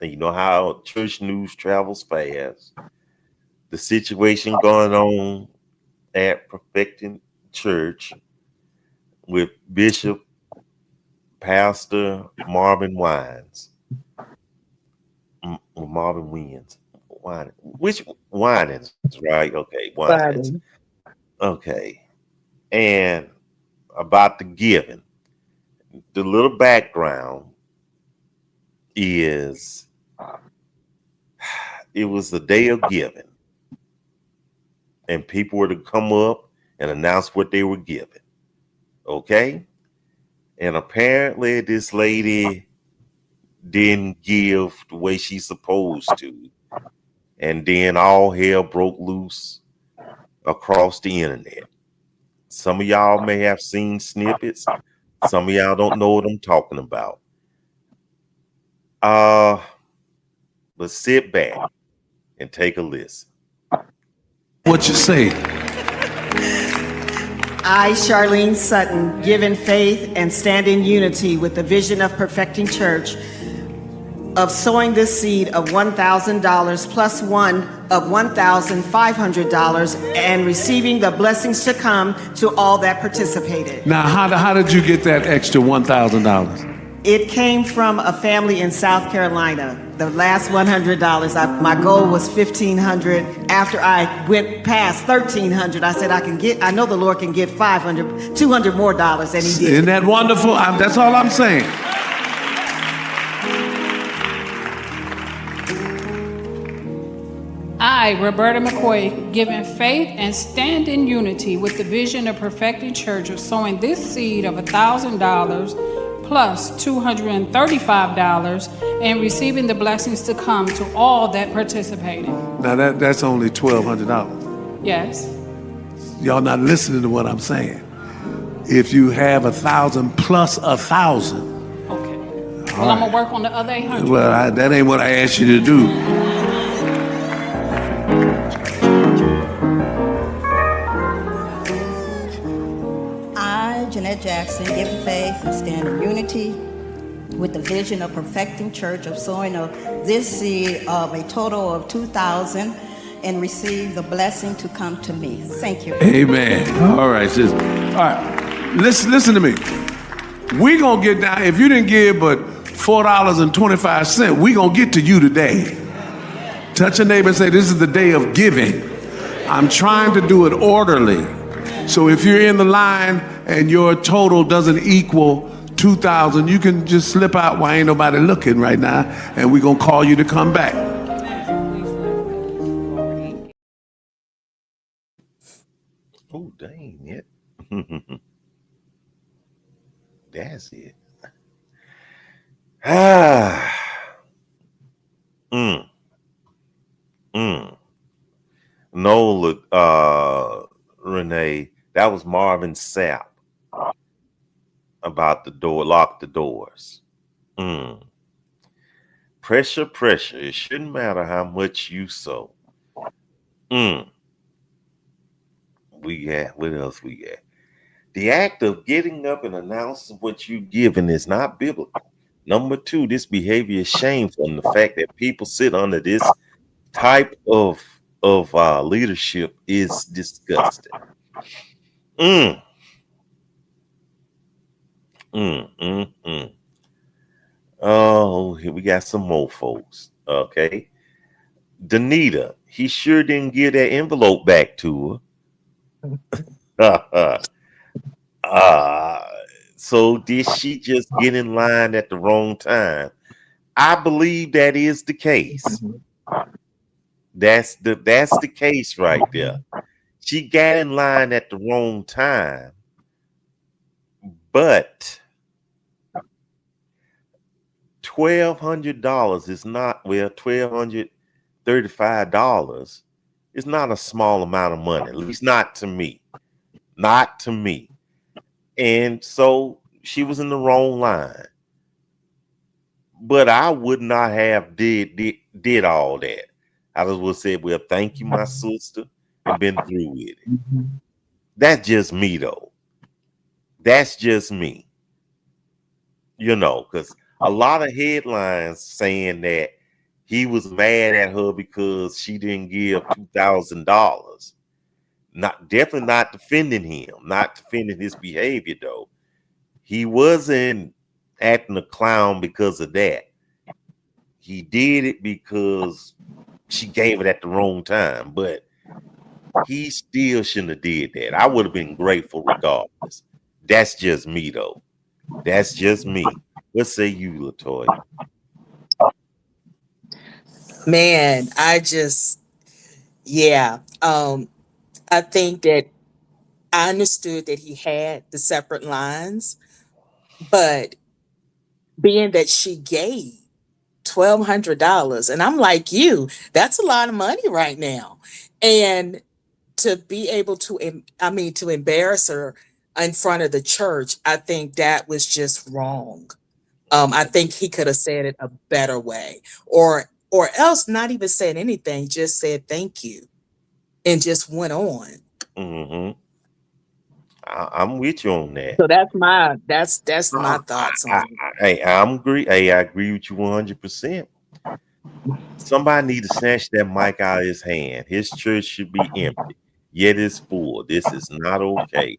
and you know how church news travels fast, the situation going on at Perfecting Church with Bishop Pastor Marvin Winans. Marvin Winans. Which Winans, right? Okay, Winans. Biden. Okay. And about the giving. The little background is it was the day of giving. And people were to come up and announce what they were giving. Okay? And apparently this lady didn't give the way she's supposed to. And then all hell broke loose across the internet. Some of y'all may have seen snippets. Some of y'all don't know what I'm talking about. But sit back and take a listen. What you say? I, Charlene Sutton, give in faith and stand in unity with the vision of Perfecting Church of sowing this seed of $1,000 plus one of $1,500 and receiving the blessings to come to all that participated. Now, how did you get that extra $1,000? It came from a family in South Carolina. The last $100, my goal was $1,500. After I went past $1,300, I said I know the Lord can get $500, $200 more dollars, and He did. Isn't that wonderful? That's all I'm saying. I, Roberta McCoy, give in faith and stand in unity with the vision of Perfecting Church of sowing this seed of $1,000 plus $235 and receiving the blessings to come to all that participated. Now that's only $1,200. Yes. Y'all not listening to what I'm saying. If you have 1,000 plus 1,000. Okay. Well, I'm gonna work on the other 800. Well, that ain't what I asked you to do. Jeanette Jackson, give in faith and stand in unity with the vision of perfecting church of sowing of this seed of a total of $2,000 and receive the blessing to come to me. Thank you. Amen. All right, sis. All right, listen to me. We gonna get down. If you didn't give but $4.25, we gonna get to you today. Touch a neighbor and say, this is the day of giving. I'm trying to do it orderly. So if you're in the line and your total doesn't equal $2,000, you can just slip out while ain't nobody looking right now, and we're gonna call you to come back. Oh, dang it. That's it. No, Renee, that was Marvin Sapp about the door, lock the doors. Pressure. It shouldn't matter how much you sow. What else we got? The act of getting up and announcing what you're giving is not biblical. Number 2, this behavior is shameful, and the fact that people sit under this type of leadership is disgusting. Oh, here we got some more folks. Okay. Danita, he sure didn't give that envelope back to her. So did she just get in line at the wrong time? I believe that is the case. That's the case right there. She got in line at the wrong time, but $1,200 is not, well, $1,235 is not a small amount of money, at least not to me. Not to me. And so she was in the wrong line. But I would not have did all that. I just would say, well, thank you, my sister, and been through with it. That's just me, though. That's just me. You know, because a lot of headlines saying that he was mad at her because she didn't give $2,000. Definitely not defending him, not defending his behavior, though. He wasn't acting a clown because of that. He did it because she gave it at the wrong time, but he still shouldn't have did that. I would have been grateful regardless. That's just me, though. That's just me. What say you, LaToya? Man, I think that I understood that he had the separate lines, but being that she gave $1,200, and I'm like you, that's a lot of money right now. And to be able to, to embarrass her in front of the church, I think that was just wrong. I think he could have said it a better way, or else not even said anything, just said thank you, and just went on. I'm with you on that. So that's my thoughts on it. I agree with you 100%. Somebody need to snatch that mic out of his hand. His church should be empty, yet it's full. This is not okay.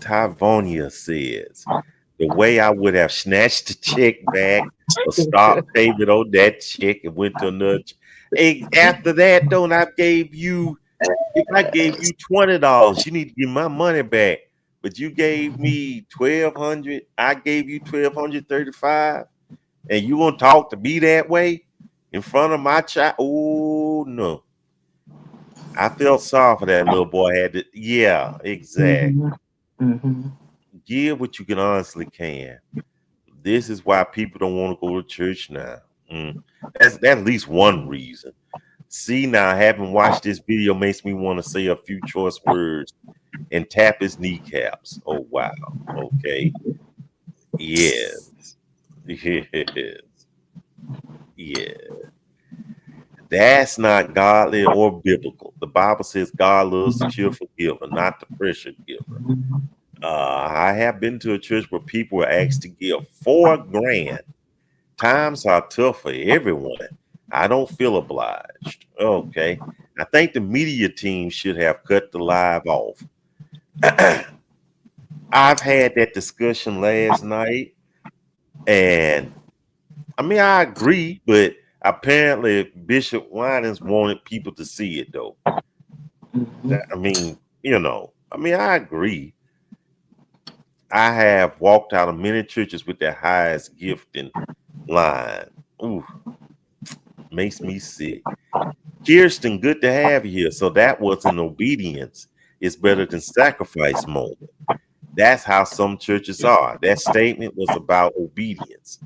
Tavonia says, the way I would have snatched the check back or stopped payment on that check and went to another. After that, if I gave you $20, you need to give my money back. But you gave me $1,200. I gave you $1,235, and you gonna talk to me that way in front of my child? Oh no! I felt sorry for that little boy. Yeah, exactly. Give what you can honestly can. This is why people don't want to go to church now. That's at least one reason. See, now having watched this video makes me want to say a few choice words and tap his kneecaps. Oh wow. Okay. Yes. Yeah. That's not godly or biblical. The Bible says God loves the cheerful giver, not the pressure giver. I have been to a church where people were asked to give $4,000. Times are tough for everyone. I don't feel obliged. Okay. I think the media team should have cut the live off. I've had that discussion last night, and I mean, I agree, but apparently Bishop Winans wanted people to see it, though. I mean, I agree. I have walked out of many churches with their highest gift in line. Ooh, makes me sick. Kirsten, good to have you here. So that was an obedience. It's better than sacrifice moment. That's how some churches are. That statement was about obedience.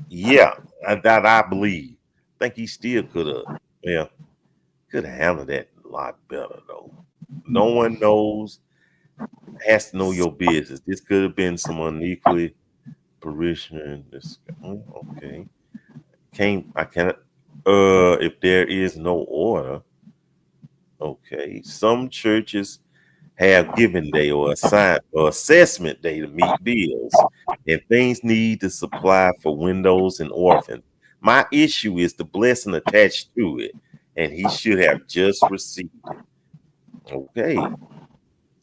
Yeah, that I believe. I think he still could have handled that a lot better though. No one has to know your business. This could have been some unequally parishioner in this. Okay. I cannot if there is no order. Okay. Some churches have given day or assessment day to meet bills, and things need to supply for windows and orphans. My issue is the blessing attached to it, and he should have just received it. Okay,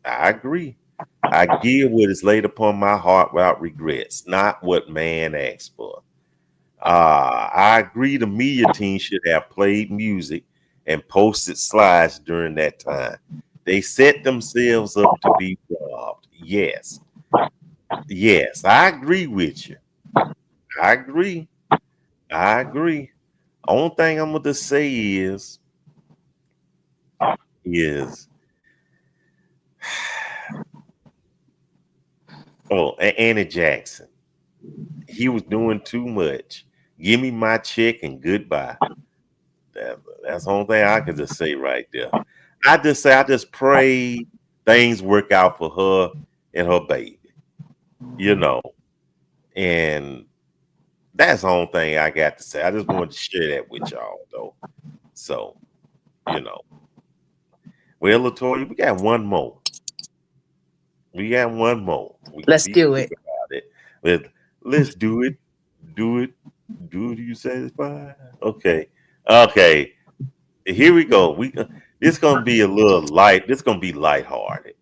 I agree. I give what is laid upon my heart without regrets, not what man asked for. I agree the media team should have played music and posted slides during that time. They set themselves up to be robbed. Yes. Yes, I agree with you. I agree. I agree. Only thing I'm going to say is Annie Jackson. He was doing too much. Give me my check and goodbye. That's the only thing I can just say right there. I just pray things work out for her and her baby. And that's the only thing I got to say. I just wanted to share that with y'all, though. So, well, Latoya, we got one more. We got one more. We can Let's be do quick it. about it. Let's do it. Do it. Do you satisfied? Okay. Okay. Here we go. This gonna be a little light. This gonna be lighthearted.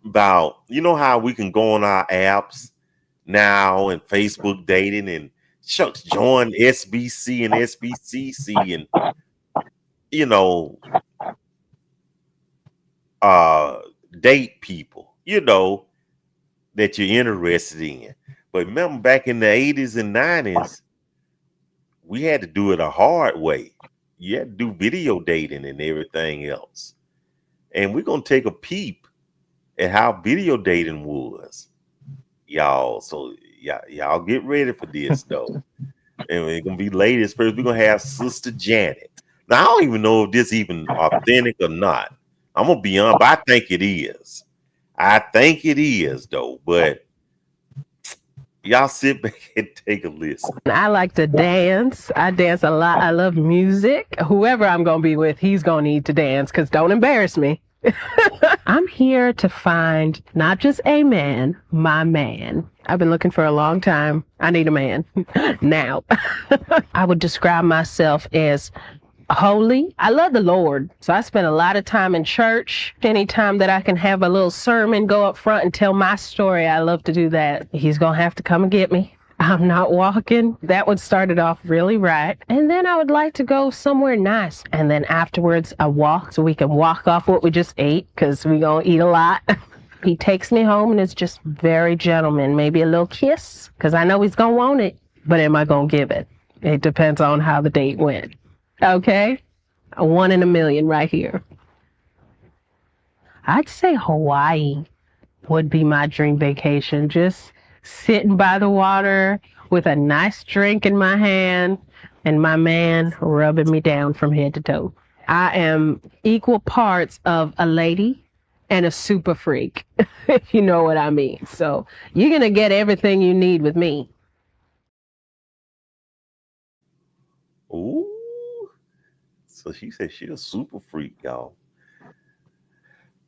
About how we can go on our apps now and Facebook dating and shucks join SBC and SBCC and date people that you're interested in. But remember back in the 80s and 90s, we had to do it a hard way. You had to do video dating and everything else. And we're gonna take a peep at how video dating was, y'all. So y'all get ready for this though. And we're gonna be ladies first. We're gonna have Sister Janet. Now I don't even know if this even authentic or not. I'm gonna be honest, but I think it is. I think it is though. But y'all sit back and take a listen. I like to dance. I dance a lot. I love music. Whoever I'm gonna be with, he's gonna need to dance because don't embarrass me. I'm here to find not just a man, my man. I've been looking for a long time. I need a man now. I would describe myself as holy. I love the Lord. So I spend a lot of time in church. Anytime that I can have a little sermon, go up front and tell my story, I love to do that. He's going to have to come and get me. I'm not walking. That would start it off really right. And then I would like to go somewhere nice. And then afterwards, I walk so we can walk off what we just ate because we're going to eat a lot. He takes me home and it's just very gentleman. Maybe a little kiss because I know he's going to want it. But am I going to give it? It depends on how the date went. Okay? A 1 in a million right here. I'd say Hawaii would be my dream vacation. Just sitting by the water with a nice drink in my hand and my man rubbing me down from head to toe. I am equal parts of a lady and a super freak, if you know what I mean. So you're going to get everything you need with me. Ooh. So she said she's a super freak, y'all.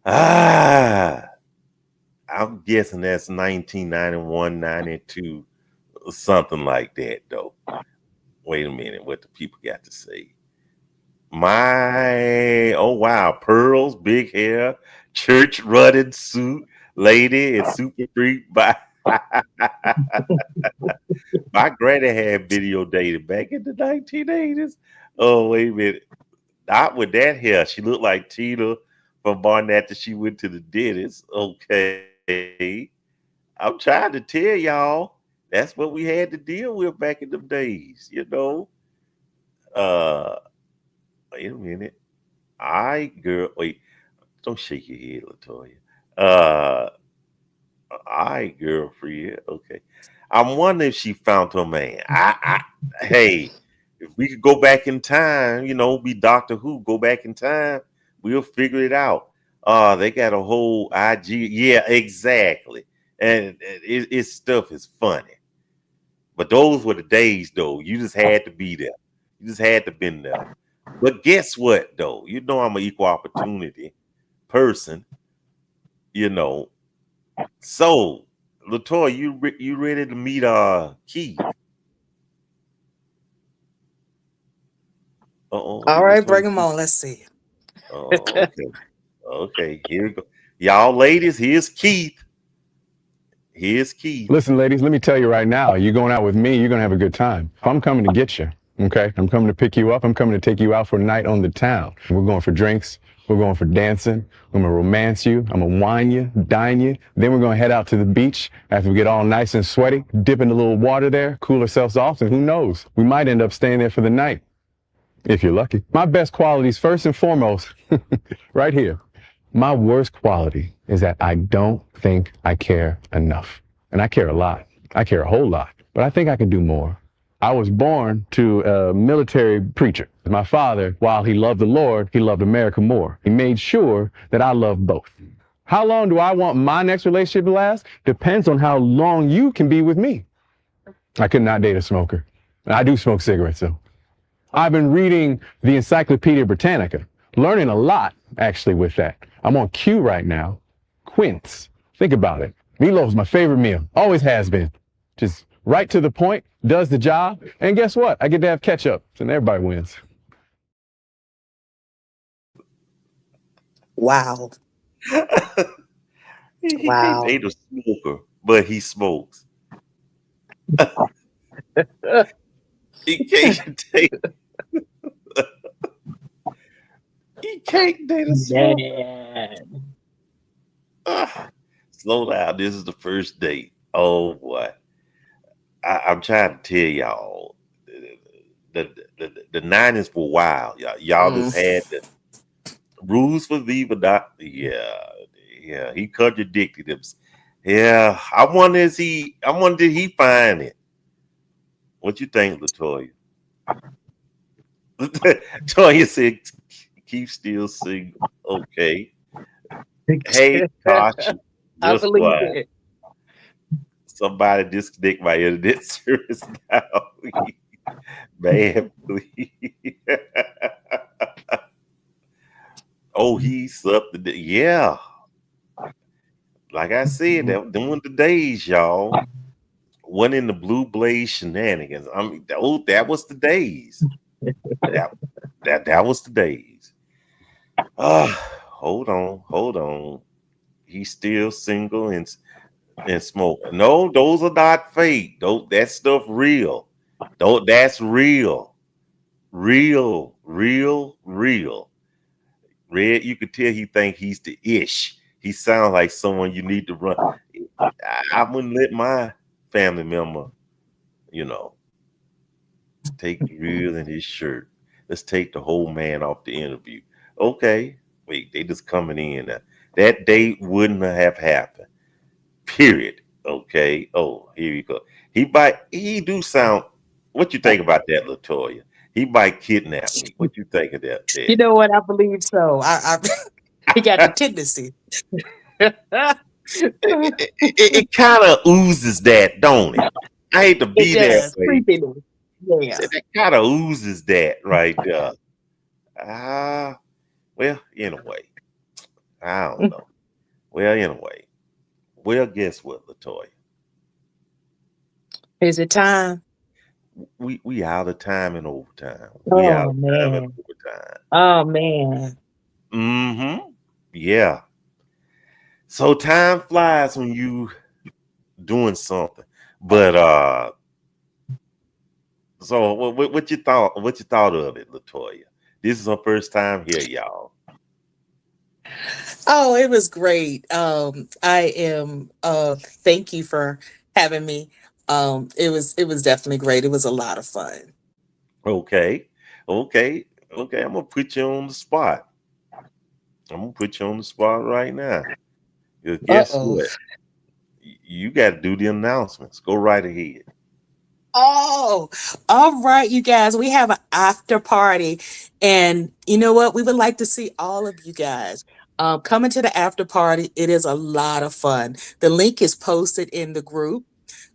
I I'm guessing that's 1991, 92, something like that, though. Wait a minute, what the people got to say? Oh wow, pearls, big hair, church running suit, lady, and super freak. By my granny had video dated back in the 1980s. Oh, wait a minute. Not with that hair. She looked like Tina from Barnett that she went to the dentist. Okay. I'm trying to tell y'all, that's what we had to deal with back in them days, you know. Wait a minute. Wait, don't shake your head, Latoya. Uh girlfriend. Okay. I'm wondering if she found her man. Hey, if we could go back in time, be Doctor Who, go back in time, we'll figure it out. They got a whole IG. Yeah, exactly. And its stuff is funny. But those were the days, though. You just had to be there. You just had to been there. But guess what, though? I'm an equal opportunity person. So, Latoya, you ready to meet Keith? All right, bring him on. Let's see. Oh, okay. Okay, here we go. Y'all ladies, here's Keith. Listen, ladies, let me tell you right now, you're going out with me, you're going to have a good time. I'm coming to get you, okay? I'm coming to pick you up. I'm coming to take you out for a night on the town. We're going for drinks. We're going for dancing. I'm going to romance you. I'm going to wine you, dine you. Then we're going to head out to the beach after we get all nice and sweaty, dip in a little water there, cool ourselves off, and who knows? We might end up staying there for the night, if you're lucky. My best qualities, first and foremost, right here. My worst quality is that I don't think I care enough. And I care a lot. I care a whole lot. But I think I can do more. I was born to a military preacher. My father, while he loved the Lord, he loved America more. He made sure that I loved both. How long do I want my next relationship to last? Depends on how long you can be with me. I could not date a smoker. I do smoke cigarettes, though. I've been reading the Encyclopedia Britannica, learning a lot, actually, with that. I'm on Q right now. Quince. Think about it. Meatloaf's my favorite meal. Always has been. Just right to the point, does the job, and guess what? I get to have ketchup, and everybody wins. Wow. He Wow. can't date a smoker, but he smokes. He can't date. He can't date a smoker. Slow down. This is the first date. Oh boy. I'm trying to tell y'all, the 90s were wild. Y'all just had the rules for Viva. Yeah. He contradicted him. Yeah. I wonder did he find it? What you think, Latoya? Latoya said, keep still single. Okay. Hey, Tasha. I believe it. Somebody disconnect my internet service now. Man, please. Oh, he's up to yeah. Like I said, them were the days, y'all. One in the Blue Blaze shenanigans. I mean, that was the days. that was the days. Hold on. He's still single and smoke. No, those are not fake. That stuff real. That's real. Real. Red, you could tell he think he's the ish. He sounds like someone you need to run. I wouldn't let my family member, take real in his shirt. Let's take the whole man off the interview. Okay. Wait, they just coming in. That date wouldn't have happened. Period. Okay. Oh, here you go. He do sound. What you think about that, Latoya? He might kidnap me. What you think of that? You know what? I believe so. I he got the tendency. It kind of oozes that, don't it? I hate to be that way. Yeah. It kind of oozes that right there. Well, anyway, I don't know. Well, anyway, Well, guess what, Latoya? Is it time? We out of time and overtime. We out Oh of time and man. overtime. Oh man. Mm-hmm. Yeah. So time flies when you doing something. But so what you thought of it, Latoya? This is our first time here, y'all. Oh, it was great. I am thank you for having me. It was definitely great. It was a lot of fun. Okay. Okay. Okay. I'm gonna put you on the spot. I'm gonna put you on the spot right now. 'Cause guess Uh-oh. what? You got to do the announcements. Go right ahead. Oh, all right, you guys. We have an after party. And you know what? We would like to see all of you guys. Coming to the after party. It is a lot of fun. The link is posted in the group.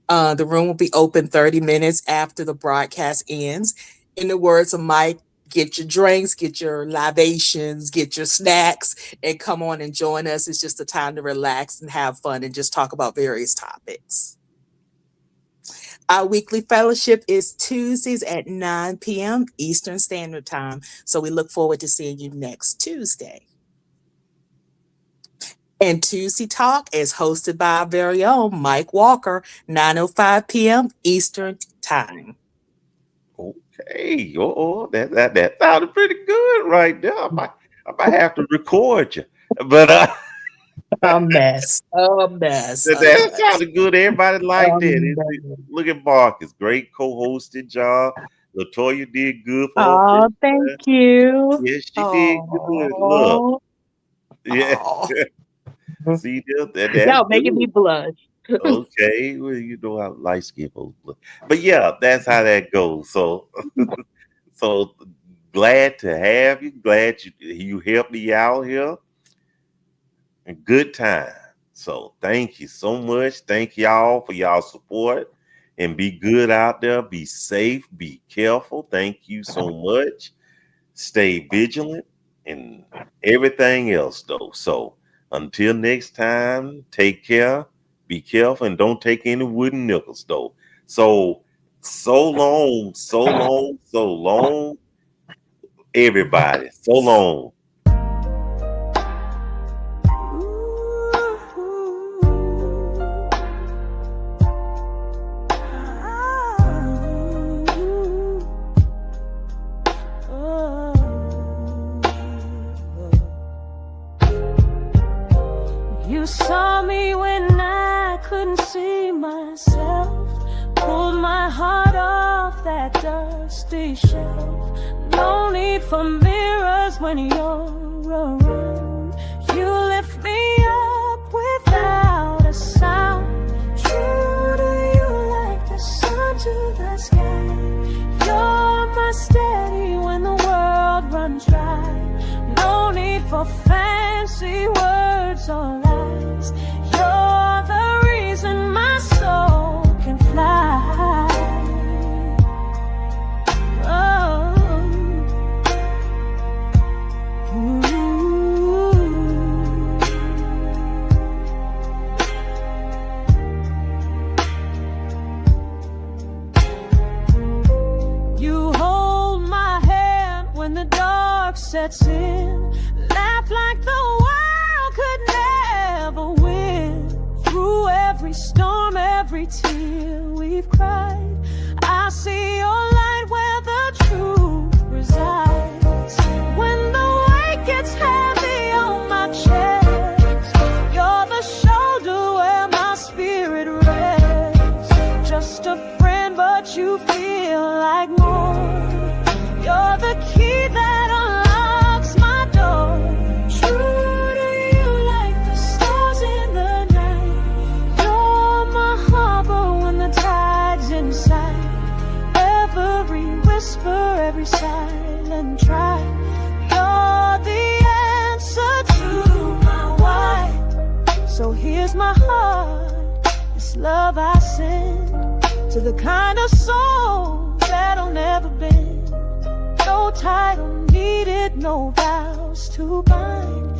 The room will be open 30 minutes after the broadcast ends. In the words of Mike, get your drinks, get your libations, get your snacks, and come on and join us. It's just a time to relax and have fun and just talk about various topics. Our weekly fellowship is Tuesdays at 9 p.m. Eastern Standard Time. So we look forward to seeing you next Tuesday. And Tuesday Talk is hosted by our very own Mike Walker, 9:05 p.m. Eastern Time. Okay. Oh, that sounded pretty good right there. I might have to record you. But A mess. that sounded good. Everybody liked it. Look at Marcus. Great co-hosted job. Latoya did good for her Oh, first thank time. you. Yes, she did good. Look. Yeah. Oh. See, that's Y'all making me good. blush. Okay. Well, you know how light skin folks look. But yeah, that's how that goes. So so glad to have you. Glad you helped me out here. A good time. So thank you so much. Thank y'all for y'all support, and be good out there. Be safe. Be careful. Thank you so much. Stay vigilant and everything else though. So until next time, take care. Be careful and don't take any wooden nickels though. So long, everybody. So long. You saw me when I couldn't see myself, pulled my heart off that dusty shelf. No need for mirrors when you're around. You lift me up without a sound. True to you like the sun to the sky. You're my steady when the world runs dry. No need for fancy words or lies. You're the reason my soul can fly. Oh. You hold my hand when the dark sets in. Laugh like the world could never win. Through every storm, every tear we've cried, I see your light where the truth resides. When the weight gets heavy on my chest, you're the shoulder where my spirit rests. Just a friend, but you feel like more. You're the key that unlocks my door. True to you like the stars in the night. You're my harbor when the tide's inside. Every whisper, every silent try. You're the answer to my why. So here's my heart, this love I send to the kind of soul that'll never bend. No title needed, no vows to bind.